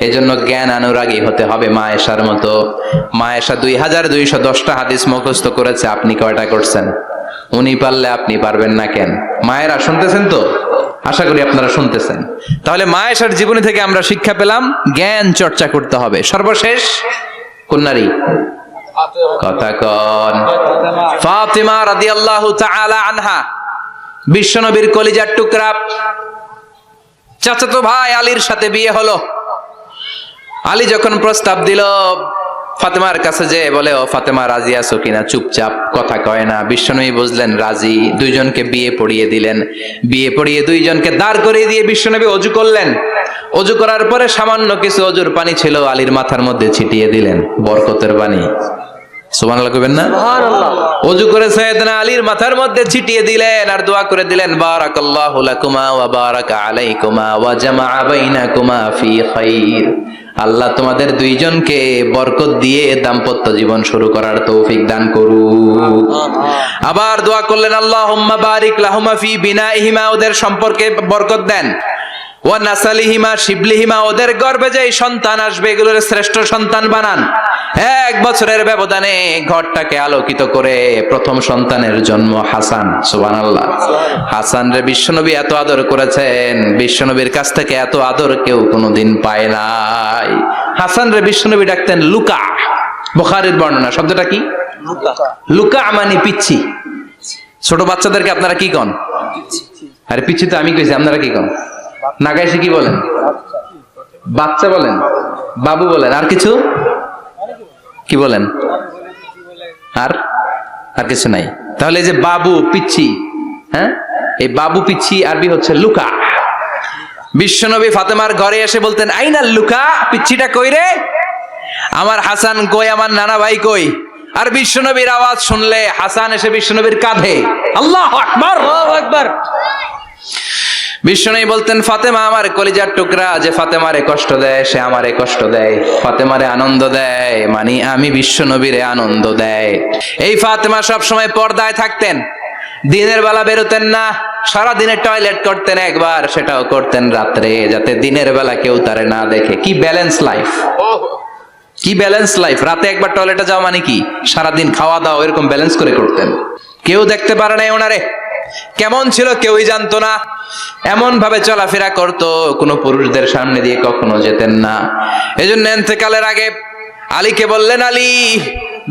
এই জন্য জ্ঞান অনুরাগী হতে হবে মা আয়েশার মতো। মা আয়েশা 2210টা হাদিস মুখস্থ করেছে, আপনি কয়টা করছেন? উনি পারলে আপনি পারবেন না কেন? মায়েরা শুনতেছেন তো? আশা করি আপনারা শুনতেছেন। তাহলে মা আয়েশার জীবনী থেকে আমরা শিক্ষা পেলাম জ্ঞান চর্চা করতে হবে। সর্বশেষ কোন নারী? কথা কন। ফাতিমা রাদিয়াল্লাহু তাআলা আনহা। বিশ্বনবীর কলিজার টুকরা চাচাতো ভাই আলীর সাথে বিয়ে হলো। আলী যখন প্রস্তাব দিল ফাতেমার কাছে, যে বলে, ও ফাতেমা রাজি আছো কিনা? চুপচাপ, কথা কয় না। বিশ্বনবী বুঝলেন রাজি, দুইজনকে বিয়ে পড়িয়ে দিলেন। বিয়ে পড়িয়ে দুইজনকে দাঁড় করিয়ে দিয়ে বিশ্বনবী অজু করলেন। অজু করার পরে সামান্য কিছু অজুর পানি ছিল, আলীর মাথার মধ্যে ছিটিয়ে দিলেন, বরকতের পানি। সুবহানাল্লাহ কইবেন না? সুবহানাল্লাহ। অজু করে সাইয়েদনা আলীর মাথার মধ্যে ছিটিয়ে দিলেন আর দোয়া করে দিলেন, বারাকাল্লাহু লাকুমা ওয়া বারাকা আলাইকুমা ওয়া জামাআ বাইনাকুমা ফি খাইর। আল্লাহ তোমাদের দুইজনকে বরকত দিয়ে দাম্পত্য জীবন শুরু করার তৌফিক দান করুক। আবার দোয়া করলেন, আল্লাহুম্মা বারিক লাহুমা ফি বিনাইহিমা, ওদের সম্পর্কে বরকত দেন। ওয়া নাসালিহিমা শিবলিহিমা, ওদের গর্ভে যে সন্তান আসবে এগুলোর শ্রেষ্ঠ সন্তান বানান। 1 বছরের ব্যবধানে ঘরটাকে আলোকিত করে প্রথম সন্তানের জন্ম হাসান। সুবহানাল্লাহ। হাসান রে বিশ্বনবী এত আদর করেছেন, বিশ্বনবীর কাছ থেকে এত আদর কেউ কোনোদিন পায় নাই। হাসান রে বিশ্বনবী ডাকতেন লুকা। বুখারীর বর্ণনা, শব্দটা কি? লুকা। লুকা মানে পিচ্ছি। ছোট বাচ্চাদেরকে আপনারা কি কন? আরে পিচ্ছি তো আমি কইছি, আপনারা কি কন? নাগাইছে কি বলেন? বাচ্চা বলেন, বাবু বলেন, আর কিছু কি বলেন? আর আর কিছু নাই। তাহলে এই যে বাবু পিচ্ছি, হ্যাঁ, এই বাবু পিচ্ছি আরবি হচ্ছে লুকা। বিশ্বনবী ফাতেমার ঘরে এসে বলতেন, আইনা লুকা, পিচ্ছিটা কই রে? আমার হাসান কই, আমার নানা ভাই কই? আর বিশ্বনবীর আওয়াজ শুনলে হাসান এসে বিশ্বনবীর কাঁধে। আল্লাহু আকবার, আল্লাহু আকবার। বিশ্বনবী বলতেন, ফাতেমা আমার কলিজার টুকরা, যে ফাতেমারে কষ্ট দেয় সে আমারে কষ্ট দেয়, ফাতেমারে আনন্দ দেয় মানে আমি বিশ্বনবীরে আনন্দ দেয়। এই ফাতেমা সব সময় পর্দায় থাকতেন, দিনের বেলা বেরোতেন না, সারা দিনে টয়লেট করতেন একবার, সেটাও করতেন রাত্রে, যাতে দিনের বেলা কেউ তারে না দেখে। কি ব্যালেন্স লাইফ, কি ব্যালেন্স লাইফ! রাতে একবার টয়লেটে যাওয়া মানে কি সারাদিন খাওয়া দাওয়া এরকম ব্যালেন্স করে করতেন। কেউ দেখতে পারে নাই ওনারে, কেমন ছিল কেউই জানতো না। এমন ভাবে চলাফেরা করত, কোনো পুরুষদের সামনে দিয়ে কখনো যেতেন না। এজন্য ইন্তেকালের আগে আলীকে বললেন, আলী,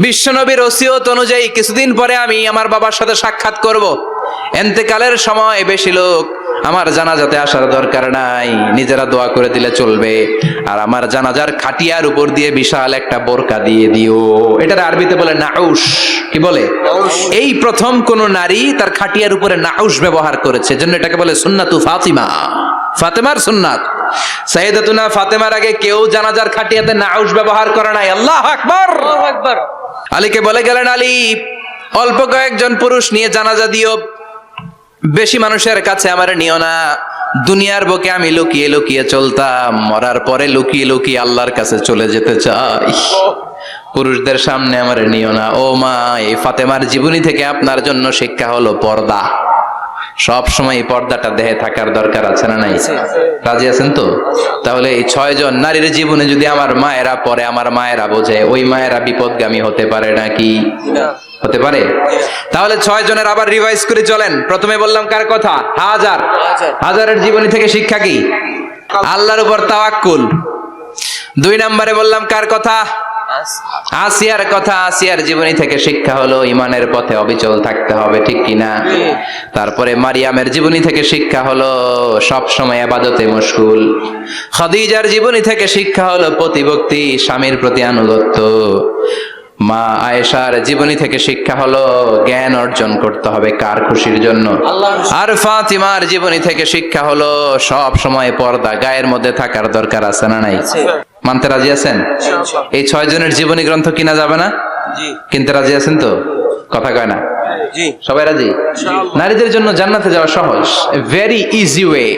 বিশ্বনবীর ওসিয়ত অনুযায়ী কিছুদিন পরে আমি আমার বাবার সাথে সাক্ষাৎ করব। ইন্তেকালের সময় বেশি লোক আমার জানাজাতে আসার দরকার নাই, নিজেরা দোয়া করে দিলে চলবে। আর আমার জানাজার খাটিয়ার উপর দিয়ে বিশাল একটা বোরকা দিয়ে দিও। এটার আরবিতে বলে নাউশ। কি বলে? এই প্রথম কোন নারী তার খাটিয়ার উপরে নাউশ ব্যবহার করেছে, জন্য এটাকে বলে সুন্নাতু ফাতিমা, ফাতেমার সুন্নাত। সাইয়েদাতুনা ফাতেমার আগে কেউ জানাজার খাটিয়াতে নাউশ ব্যবহার করে নাই। আল্লাহু আকবার, আল্লাহু আকবার। আলীকে বলে গেলেন, আলী, অল্প কয়েকজন পুরুষ নিয়ে জানাজা দিও, বেশি মানুষের কাছে আমার নিও না। দুনিয়ার বুকে আমি লুকিয়ে লুকিয়ে চলতাম, মরার পরে লুকিয়ে লুকিয়ে আল্লাহর কাছে চলে যেতে চাই, পুরুষদের সামনে আমার নিও না। ও মা, এই ফাতেমার জীবনী থেকে আপনার জন্য শিক্ষা হলো পর্দা। সব সময় পর্দাটা দেহে থাকার দরকার আছে না নাই? রাজি আছেন তো? তাহলে এই 6 জন নারীর জীবনে যদি আমার মায়েরা পড়ে, আমার মায়েরা বোঝে, ওই মায়েরা বিপদগামী হতে পারে নাকি? হতে পারে। তাহলে 6 জনের আবার রিভাইজ করে চলেন। প্রথমে বললাম কার কথা? হাজার। হাজারের জীবনী থেকে শিক্ষা কি? আল্লাহর উপর তাওয়াক্কুল। 2 নম্বরে বললাম কার কথা? আসিয়ার কথা। আসিয়ার জীবনী থেকে শিক্ষা হলো ইমানের পথে অবিচল থাকতে হবে, ঠিক কিনা? তারপরে মারিয়ামের জীবনী থেকে শিক্ষা হলো সব সময় ইবাদতে মশগুল। খাদিজার জীবনী থেকে শিক্ষা হলো প্রতিভক্তি, স্বামীর প্রতি আনুগত্য। মা আয়েশার জীবনী থেকে শিক্ষা হলো জ্ঞান অর্জন করতে হবে কার খুশির জন্য। আর ফাতিমার জীবনী থেকে শিক্ষা হলো সব সময় পর্দা গায়ের মধ্যে থাকার দরকার আছে না নাই? মানতে রাজি আছেন? এই 6 জনের জীবনী গ্রন্থ কিনা যাবে না? কিনতে রাজি আছেন তো? কথা কয় না? সবাই রাজি? নারীদের জন্য জান্নাতে যাওয়া সহজ, a very easy way.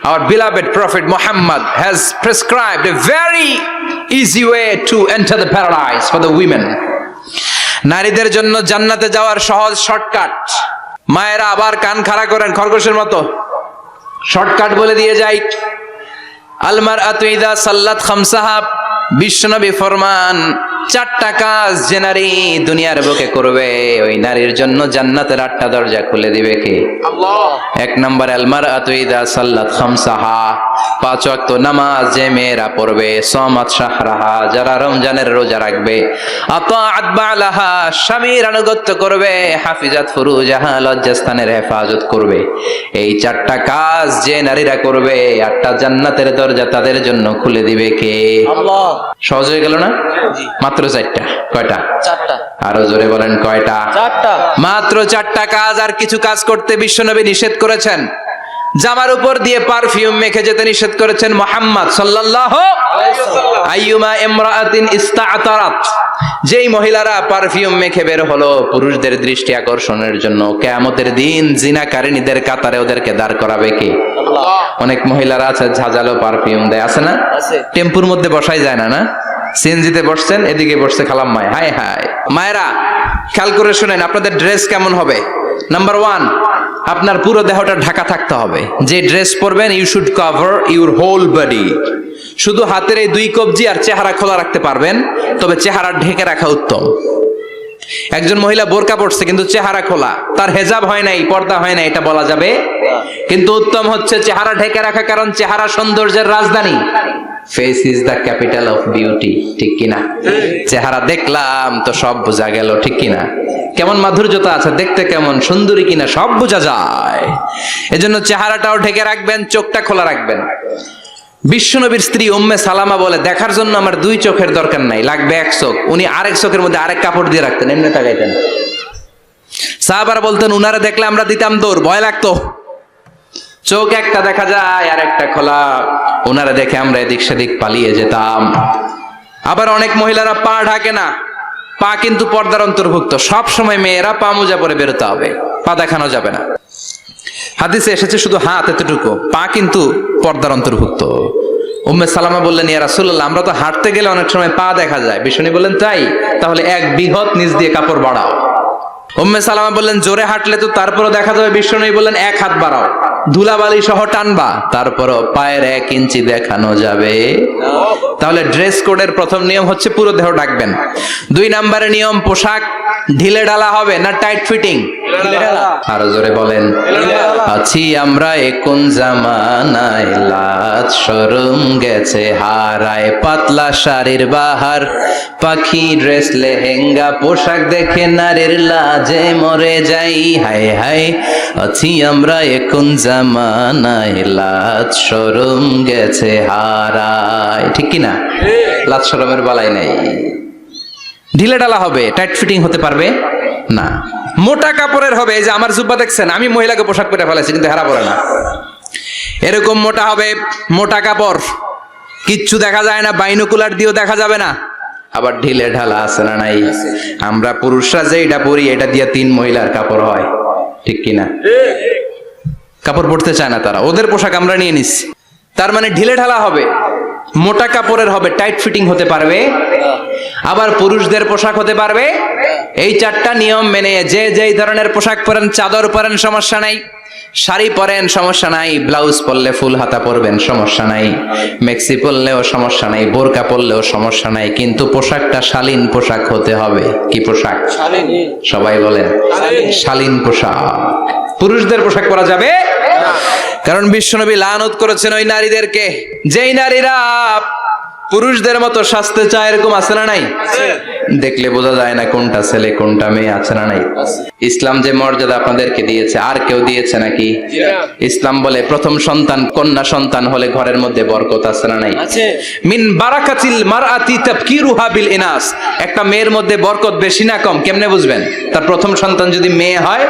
Our beloved Prophet Muhammad has prescribed a very easy way to enter the paradise for the women. নারীদের জন্য জান্নাতে যাওয়ার সহজ শর্টকাট। মায়েরা আবার কান খাড়া করেন খরগোশের মতো, শর্টকাট বলে দিয়ে যাই। আল মারআতু ইযা সাল্লাত খামসাহা, বিশ্বনবী ফরমান, চারটা কাজ যে নারী দুনিয়ার বুকে করবে ওই নারীর জন্য জান্নাতের 8টা দরজা খুলে দিবে কে? আল্লাহ। এক নম্বর আল মারআতু ইযা সাল্লাত খামসাহা, 5 ওয়াক্ত নামাজ যে মেয়েরা পড়বে, সামাত শাহরাহা, যারা রমজানের রোজা রাখবে, আতাআত বালাহা, স্বামীর আনুগত্য করবে, হাফিজাত ফুরুজাহা, লজ্জাস্থানের হেফাজত করবে। এই 4টা কাজ যে নারীরা করবে 8টা জান্নাতের দরজা তাদের জন্য খুলে দিবে কে? আল্লাহ। সহজ হয়ে গেল না? মাত্র 4টা। কয়টা? 4টা। আরো জোরে বলেন কয়টা? 4টা। মাত্র 4টা কাজ। আর কিছু কাজ করতে বিশ্বনবী নিষেধ করেছেন। জামার উপর দিয়ে পারফিউম মেখে যেতে নিষেধ করেছেন মুহাম্মদ সাল্লাল্লাহু আলাইহি ওয়াসাল্লাম। আইয়ুমা ইমরাআতিন ইস্তা'তারাত, যেই মহিলারা পারফিউম মেখে বের হলো পুরুষদের দৃষ্টি আকর্ষণের জন্য, কিয়ামতের দিন জিনাকারিনীদের কাতারে ওদেরকে দাঁড় করাবে কে? আল্লাহ। অনেক মহিলারা আছে ঝাঁঝালো পারফিউম দেয়, আছে না? আছে। টেম্পুর মধ্যে বসাই যায় না, না? সিএনজিতে বসছেন, এদিকে বসছে খালাম্মায়, হায় হায়। মায়েরা খেয়াল করে শুনেন, আপনাদের ড্রেস কেমন হবে? নাম্বার 1, আপনার পুরো দেহটা ঢাকা থাকতে হবে। যে ড্রেস পরবেন you should cover your whole body. শুধু হাতের এই 2 কবজি আর চেহারা খোলা রাখতে পারবেন, তবে চেহারা ঢেকে রাখা উত্তম। একজন মহিলা বোরকা পড়ছে কিন্তু চেহারা খোলা, তার হেজাব হয় নাই, পর্দা হয় নাই, এটা বলা যাবে? কিন্তু উত্তম হচ্ছে চেহারা ঢেকে রাখা, কারণ চেহারা সৌন্দর্যের রাজধানী। Face is the capital of beauty, ঠিক কিনা? চেহারা দেখলাম তো সব বোঝা গেল, ঠিক কিনা? কেমন মাধুর্যতা আছে, দেখতে কেমন সুন্দরী কিনা সব বোঝা যায়। এজন্য চেহারাটাও ঢেকে রাখবেন, চোখটা খোলা রাখবেন। বিশ্বনবীর স্ত্রী উম্মে সালামা বলে, দেখার জন্য আমার 2 চোখের দরকার নাই, লাগবে 1 চোখ। উনি আরেক চোখের মধ্যে আরেক কাপড় দিয়ে রাখতেন, এমনি তাকাইতেন। সাহাবারা বলতেন উনারে দেখলে আমরা দিতাম দৌড়, ভয় লাগতো। চোখ একটা দেখা যায় আর একটা খোলা, ওনারা দেখে আমরা এদিক সেদিক পালিয়ে যেতাম। আবার অনেক মহিলারা পা ঢাকে না, পা কিন্তু পর্দার অন্তর্ভুক্ত। সব সময় মেয়েরা পা মোজা পরে বেরোতে হবে, পা দেখানো যাবে না। হাদিসে এসেছে শুধু হাত এতটুকু, পা কিন্তু পর্দার অন্তর্ভুক্ত। উম্মে সালামা বললেন, ইয়া রাসূলুল্লাহ, আমরা তো হাঁটতে গেলে অনেক সময় পা দেখা যায়। বিষ্ণু বললেন, তাই? তাহলে 1 বৃহৎ নিচ দিয়ে কাপড় বাড়াও। উম্মে সালামা বললেন, জোরে হাঁটলে তো তারপরও দেখা যাবে। বিষ্ণু বললেন, 1 হাত বাড়াও, ধুলাবালি সহ টানবা, তারপরও পায়ের 1 ইঞ্চি দেখানো যাবে। তাহলে ড্রেস কোডের প্রথম নিয়ম হচ্ছে পুরো দেহ ঢাকবেন। 2 নম্বরের নিয়ম, পোশাক ঢিলে ঢালা হবে না টাইট ফিটিং? আরো জোরে বলেন। আছি আমরা কোন জামানায়, লাজ শরম গেছে হারায়, পাতলা শাড়ির বাহার, পাখি ড্রেস লেহেঙ্গা, পোশাক দেখে নারীর লাজে মরে যাই, হায় হায়। আছি আমরা কোন জামানায়, লাজ শরম গেছে হারায়, ঠিক কিনা? লাজ শরমের বালাই নাই। ঢিলে ঢালা হবে, টাইট ফিটিং হতে পারবে না। মোটা কাপড়ের হবে, এই যে আমার জুব্বা দেখছেন, আমি মহিলাকে পোশাক পরে ফেলেছি কিন্তু হেরা পরে না, এরকম মোটা হবে। মোটা কাপড়, কিচ্ছু দেখা যায় না, বাইনোকুলার দিয়েও দেখা যাবে না। আবার ঢিলে ঢালা আছে না নাই? আমরা পুরুষরা যে এটা পরি, এটা দিয়ে 3 মহিলার কাপড় হয়, ঠিক কিনা? কাপড় পরতে চায় না তারা, ওদের পোশাক আমরা নিয়ে নিচ্ছি। তার মানে ঢিলে ঢালা হবে, মোটা কাপড়ের হবে, টাইট ফিটিং হতে পারবে। আবার পুরুষদের পোশাক হতে পারবে। এই 4টা নিয়ম মেনে যে যেই ধরনের পোশাক পরেন, চাদর পরেন সমস্যা নাই, শাড়ি পরেন সমস্যা নাই, ব্লাউজ পরলে ফুল হাতা পরবেন সমস্যা নাই, মেক্সি পরলেও সমস্যা নাই, বোরকা পরলেও সমস্যা নাই, কিন্তু পোশাকটা শালীন পোশাক হতে হবে। কি পোশাক? সবাই বলেন, শালীন পোশাক। পুরুষদের পোশাক পরা যাবে না, কারণ বিশ্বনবী লানত করেছেন ওই নারীদেরকে, যেই নারীরা পুরুষদের মতো সাজতে চায়। এরকম আছে না নাই? দেখলে বোঝা যায় না কোনটা ছেলে কোনটা মেয়ে, আছে না নাই? ইসলাম যে মর্যাদা আপনাদেরকে দিয়েছে আর কেউ দিয়েছে নাকি? ইসলাম বলে প্রথম সন্তান কন্যা সন্তান হলে ঘরের মধ্যে বরকত, আছে না নাই? মিন বারাকাতিল মারআতি তাবকিরুহা বিল ইনাস, একটা মেয়ের মধ্যে বরকত বেশি না কম কেমনে বুঝবেন? তার প্রথম সন্তান যদি মেয়ে হয়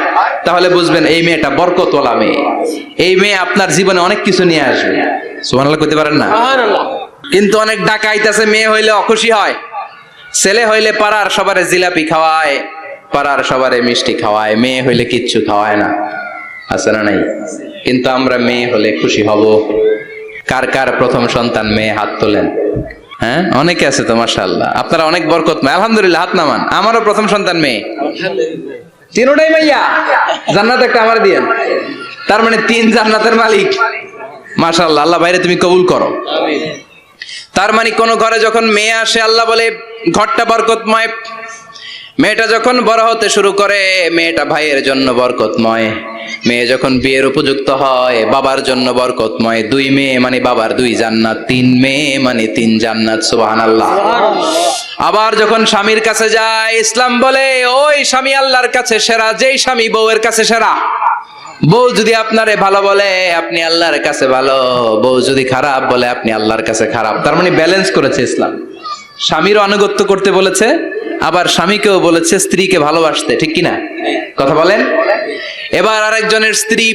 তাহলে বুঝবেন এই মেয়েটা বরকতওয়ালা মেয়ে, এই মেয়ে আপনার জীবনে অনেক কিছু নিয়ে আসবে। সুবহানাল্লাহ কইতে পারেন না? সুবহানাল্লাহ। কিন্তু অনেক ডাকাইত আছে, মেয়ে হইলে অখুশি হয়, ছেলে হইলে পাড়ার সবারে জিলাপি খাওয়ায়, পাড়ার সবারে মিষ্টি খাওয়ায়, মেয়ে হইলে কিচ্ছু খাওয়ায় না, আছে না নাই? কিন্তু আমরা মেয়ে হলে খুশি হব। কার কার প্রথম সন্তান মেয়ে, হাত তোলেন। হ্যাঁ, অনেকে আছে তো মাশাআল্লাহ, আপনারা অনেক বরকতময়, আলহামদুলিল্লাহ, হাত নামান। আমারও প্রথম সন্তান মেয়ে, তিনটাই মাইয়া, জান্নাত একটা আমার দিয়েন। তার মানে 3 জান্নাতের মালিক, মাশাআল্লাহ। আল্লাহ বাইরে তুমি কবুল করো। তার মানে কোন ঘরে যখন মেয়ে আসে আল্লাহ বলে ঘরটা বরকতময়। মেয়েটা যখন বড় হতে শুরু করে মেয়েটা ভাইয়ের জন্য বরকতময়। মেয়ে যখন বিয়ের উপযুক্ত হয় বাবার জন্য বরকতময়। 2 মেয়ে মানে বাবার 2 জান্নাত, 3 মেয়ে মানে 3 জান্নাত। সুবহানাল্লাহ। আবার যখন স্বামীর কাছে যায় ইসলাম বলে ওই স্বামী আল্লাহর কাছে সেরা, যেই স্বামী বউয়ের কাছে সেরা। বউ যদি আপনারে ভালো বলে আপনি আল্লাহর কাছে ভালো, বউ যদি খারাপ বলে আপনি আল্লাহর কাছে খারাপ। তার মানে ব্যালেন্স করেছে ইসলাম। স্বামীরও আনুগত্য করতে বলেছে, আবার স্বামীকেও বলেছে স্ত্রীকে ভালোবাসতে, ঠিক কিনা? কথা বলেন। এবার আরেকজনের স্ত্রী,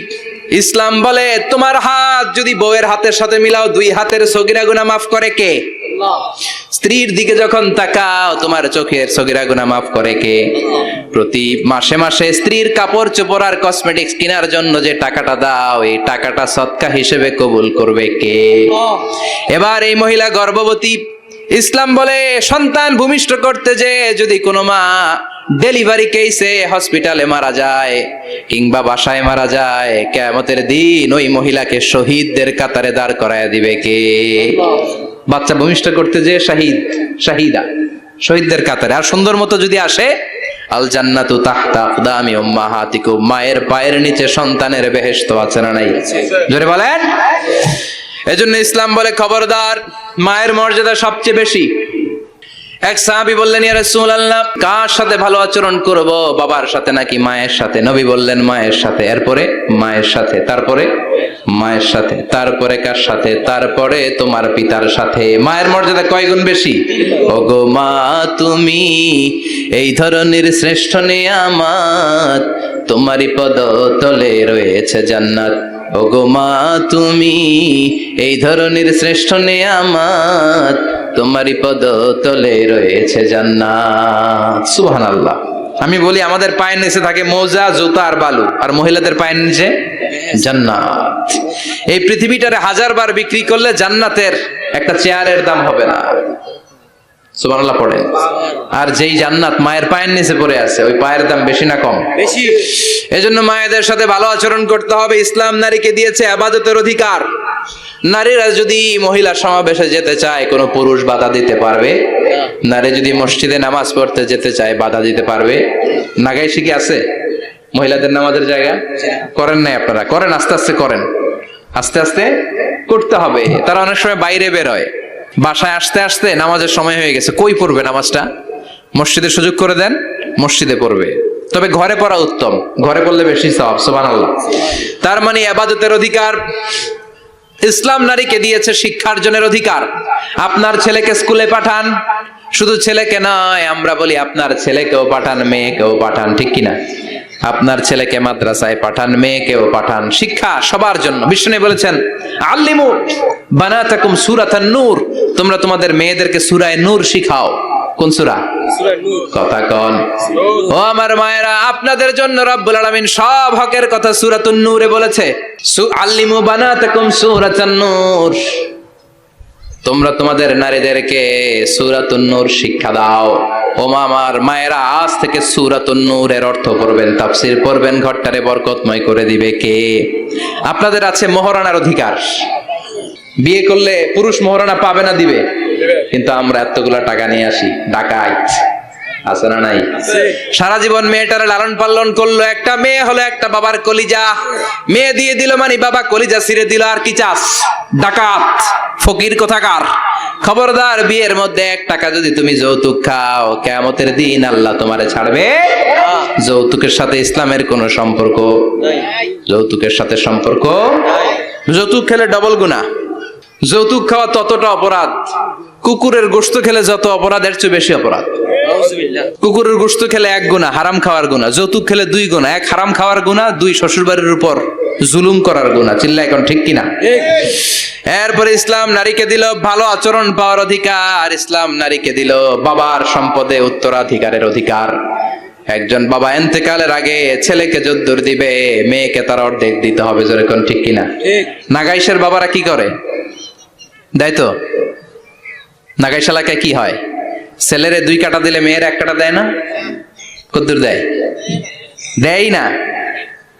ইসলাম বলে তোমার হাত যদি বউয়ের হাতের সাথে মিলাও 2 হাতের সগীরা গুনাহ মাফ করে কে? স্ত্রীর দিকে যখন তাকাও তোমার চোখের সগীরা গুনাহ মাফ করে কে? প্রতি মাসে মাসে স্ত্রীর কাপড় চোপড় আর কসমেটিক্স কেনার জন্য যে টাকাটা দাও এই টাকাটা সদকা হিসেবে কবুল করবে কে? এবার এই মহিলা গর্ভবতী, ইসলাম বলে সন্তান ভূমিষ্ঠ করতে যে যদি কোনো মা ডেলিভারি কেসে হসপিটালে মারা যায় কিংবা বাসায় মারা যায়, কিয়ামতের দিন ওই মহিলাকে শহীদদের কাতারে দাঁড় করায় দিবে কে? বাচ্চা ভূমিষ্ঠ করতে যে শাহিদা, শহীদদের কাতারে। আর সুন্দর মতো যদি আসে, আল জান্নাতু তাহতা আকদামি উম্মাহাতিকুম, মায়ের পায়ের নিচে সন্তানের বেহেশত আছে না নাই? জোরে বলেন। এজন্য ইসলাম বলে খবরদার, মায়ের মর্যাদা সবচেয়ে বেশি। এক সাহাবী বললেন ইয়া রাসূলুল্লাহ কার সাথে ভালো আচরণ করব, বাবার সাথে নাকি মায়ের সাথে? নবী বললেন মায়ের সাথে, এরপরে মায়ের সাথে, তারপরে মায়ের সাথে, তারপরে কার সাথে? তারপরে তোমার পিতার সাথে। মায়ের মর্যাদা কয় গুণ বেশি? ওগো মা তুমি এই ধরনের শ্রেষ্ঠ নিয়ামত, তোমারই পদতলে রয়েছে জান্নাত। ওগো মা তুমি এই ধরনের শ্রেষ্ঠ নিয়ামত, তোমারই পদতলে রয়েছে জান্নাত। সুবহানাল্লাহ। আমি বলি আমাদের পায়ের নিচে থাকে মোজা, জুতা আর বালু, আর মহিলাদের পায়ের নিচে জান্নাত। এই পৃথিবীটারে 1000 বার বিক্রি করলে জান্নাতের একটা চেয়ারের দাম হবে না। সুবহানাল্লাহ পড়েন। আর যেই জান্নাত মায়ের পায়ের নিচে পড়ে আছে ওই পায়ের দাম বেশি না কম? বেশি। এজন্য মায়েদের সাথে ভালো আচরণ করতে হবে। ইসলাম নারীকে দিয়েছে ইবাদতের অধিকার। নারীরা যদি মহিলা সমাবেশে যেতে চায় কোনো পুরুষ বাধা দিতে পারবে? নারী যদি মসজিদে নামাজ পড়তে যেতে চায় বাধা দিতে পারবে? নাগাইশি কি আছে মহিলাদের নামাজের জায়গা? করেন নাই আপনারা? করেন, আস্তে আস্তে করেন, আস্তে আস্তে করতে হবে। তারা অনেক সময় বাইরে বের হয়, বাসায় আসতে আসতে নামাজের সময় হয়ে গেছে, কই পড়বে নামাজটা? মসজিদে সুযোগ করে দেন, মসজিদে পড়বে। তবে ঘরে পড়া উত্তম, ঘরে পড়লে বেশি সওয়াব। সুবহানাল্লাহ। তার মানে ইবাদতের অধিকার। ইসলাম নারীকে দিয়েছে শিক্ষার্জনের অধিকার। আপনার ছেলেকে স্কুলে পাঠান, শুধু ছেলেকে নয়, আমরা বলি আপনার ছেলেকেও পাঠান, মেয়েকেও পাঠান, ঠিক কিনা? আপনার ছেলেকে মাদ্রাসায় পাঠান, মেয়েকেও পাঠান। শিক্ষা সবার জন্য। বিষ্ণু বলেছেন আল্লিমু বানাতাকুম সূরাতান নূর, তোমরা তোমাদের মেয়েদেরকে সূরা নূর শিখাও। কোন সূরা? সূরা নূর। কথা কোন? ও আমার মায়েরা, আপনাদের জন্য রব্বুল আলামিন সব হকের কথা সূরাতুন নূরে বলেছে। আল্লিমু বানাতাকুম সূরাতান নূর, তোমরা তোমাদের নারীদেরকে সূরাতুন নূর শিক্ষা দাও। ও আমার মায়েরা, আজ থেকে সূরাতুন নূরের অর্থ পড়বেন, তাফসীর পড়বেন, ঘরটারে বরকতময় করে দিবে কে? আপনাদের আছে মোহরানার অধিকার। বিয়ে করলে পুরুষ মোহরানা পাবে না, দিবে। কিন্তু আমরা এতগুলা টাকা নিয়ে আসি, ডাকাইত আছে না নাই? সারা জীবন মেয়েটারে লালন পালন করলো, একটা মেয়ে হলো একটা বাবার কলিজা। মেয়ে দিয়ে দিল মানে বাবা কলিজা ছিঁড়ে দিল, আর কি চাস? ডাকাত, ফকির কোথাকার। খবরদার, বিয়ের মধ্যে 1 টাকা যদি তুমি যৌতুক খাও, কিয়ামতের দিন আল্লাহ তোমারে ছাড়বে। যৌতুকের সাথে ইসলামের কোনো সম্পর্ক নাই। যৌতুকের সাথে সম্পর্ক নাই। যৌতুক খেলে ডবল গুনাহ। যৌতুক খাওয়া ততটা অপরাধ, কুকুরের গোশত খেলে যত অপরাধ এর চেয়ে বেশি অপরাধ। কুকুরের গোশত খেলে 1 গুনাহ, হারাম খাওয়ার গুনাহ। যৌতুক খেলে 2 গুনাহ, 1 হারাম খাওয়ার গুনাহ, 2 শ্বশুরবাড়ির উপর জুলুম করার গুনাহ। চিল্লা এখন ঠিক কিনা? এরপরে ইসলাম নারীকে দিল ভালো আচরণ পাওয়ার অধিকার। ইসলাম নারীকে দিল বাবার সম্পদে উত্তরাধিকারের অধিকার। একজন বাবা ইন্তেকালের আগে ছেলেকে যদ্দুর দিবে, মেয়েকে তার অর্ধেক দিতে হবে। যেরকম ঠিক কিনা? নাগাইশের বাবারা কি করে? দেয় তো। নাগাইশ এলাকায় কি হয়? ছেলেরে 2 কাটা দিলে মেয়ের 1 কাটা দেয় না? কদ্দুর দেয়? দেয় না।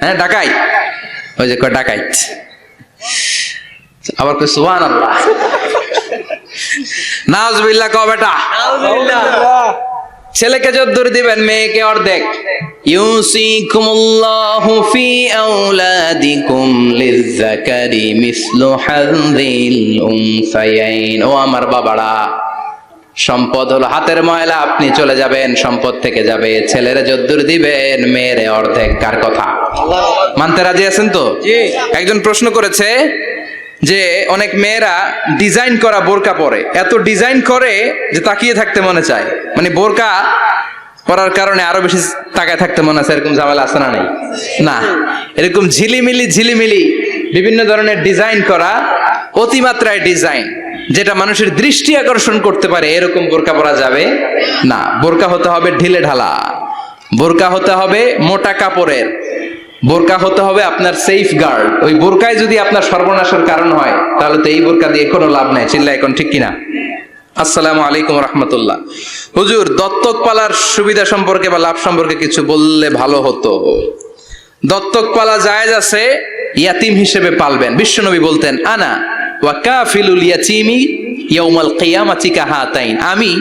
হ্যাঁ, ডাকাইত। ওই যে ডাকাইত। আবার কই সুবহানাল্লাহ। নাউজুবিল্লাহ কও বেটা। ছেলেকে যদ্দুর দিবেন, মেয়েকে অর্ধেক। ইউসিকুমুল্লাহু ফি আওলাদিকুম লিযযাকারি মিসলু হাযযিল উনসায়াইন। ও আমার বাবারা, সম্পদ হলো হাতের ময়লা, আপনি চলে যাবেন, সম্পদ থেকে যাবে। ছেলেরে যদ্দুর দিবেন, মেয়েরে অর্ধেক। কার কথা? মানতে রাজি আছেন তো? একজন প্রশ্ন করেছে যে অনেক মেয়েরা ডিজাইন করা বোরকা পরে, এত ডিজাইন করে যে তাকিয়ে থাকতে মনে চায়, মানে বোরকা পরার কারণে আরো বেশি তাকায় থাকতে মনে আছে। এরকম ঝামেলা আছে না? নেই না? এরকম ঝিলিমিলি বিভিন্ন ধরনের ডিজাইন করা, অতিমাত্রায় ডিজাইন, যেটা মানুষের দৃষ্টি আকর্ষণ করতে পারে, এরকম বোরকা পরা যাবে না। বোরকা হতে হবে ঢিলে ঢালা, বোরকা হতে হবে মোটা কাপড়ের, বোরকা হতে হবে আপনার সেফ গার্ড। ওই বোরকায় যদি আপনার সর্বনাশের কারণ হয়, তাহলে তো এই বোরকা দিয়ে কোনো লাভ নাই। চিল্লা এখন ঠিক কিনা? আসসালামু আলাইকুম রাহমাতুল্লাহ। হুজুর, দত্তক পালার সুবিধা সম্পর্কে বা লাভ সম্পর্কে কিছু বললে ভালো হতো। দত্তক পালা জায়েজ আছে, ইয়াতিম হিসেবে পালবেন। বিশ্বনবী বলতেন, আনা ওয়া কাফিলুল ইয়াতীমি ইয়াউমাল কিয়ামাতি কাহাতাইন। আমি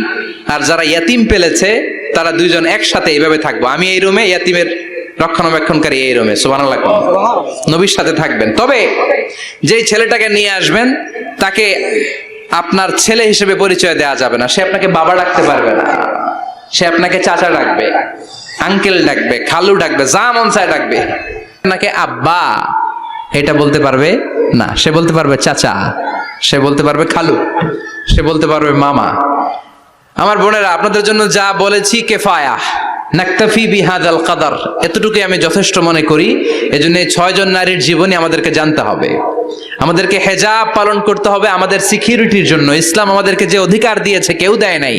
আর যারা ইয়াতিম পেলেছে তারা দুইজন একসাথে এইভাবে থাকবো। আমি এই রুমে, ইয়াতিমের রক্ষণাবেক্ষণকারী এই রুমে। সুবহানাল্লাহ। নবীর সাথে থাকবেন। তবে যেই ছেলেটাকে নিয়ে আসবেন, তাকে আপনার ছেলে হিসেবে পরিচয় দেওয়া যাবে না। সে আপনাকে বাবা ডাকতে পারবে না, সে আপনাকে চাচা ডাকবে, আঙ্কেল ডাকবে, খালু ডাকবে, যা মন চায় ডাকবে। আপনাকে আব্বা এটা বলতে পারবে না। সে বলতে পারবে চাচা, সে বলতে পারবে খালু, সে বলতে পারবে মামা। আমার বোনেরা, আপনাদের জন্য যা বলেছি কিফায়া, নাকতাফি বিহাদাল কাদার, এতটুকুই আমি যথেষ্ট মনে করি। এজন্য এই 6 জন নারীর জীবনী আমাদেরকে জানতে হবে, আমাদেরকে হেজাব পালন করতে হবে আমাদের সিকিউরিটির জন্য। ইসলাম আমাদেরকে যে অধিকার দিয়েছে কেউ দেয় নাই।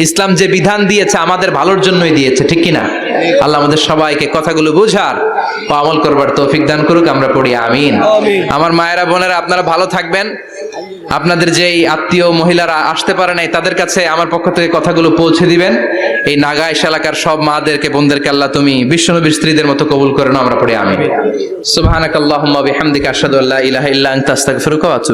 ইসলাম যে বিধান দিয়েছে আমাদের ভালোর জন্যই দিয়েছে, ঠিক কিনা? আল্লাহ আমাদের সবাইকে কথাগুলো বুঝার ও আমল করবার তৌফিক দান করুক। আমরা পড়ি আমিন। আমার মায়েরা, বোনেরা, আপনারা ভালো থাকবেন। আপনাদের যেই আত্মীয় মহিলারা আসতে পারে নাই, তাদের কাছে আমার পক্ষ থেকে কথাগুলো পৌঁছে দিবেন। এই নাগাইশ এলাকার সব মাদেরকে, বোনদেরকে আল্লাহ তুমি বিশ্বনবীর স্ত্রীদের মতো কবুল করে নাও। আমরা পড়ি আমিন। সুবহানাকাল্লাহুম্মা বিহামদিকা আশহাদু আল্লা ইলাহা ইল্লা আনতা আস্তাগফিরুকা ওয়া আতুবু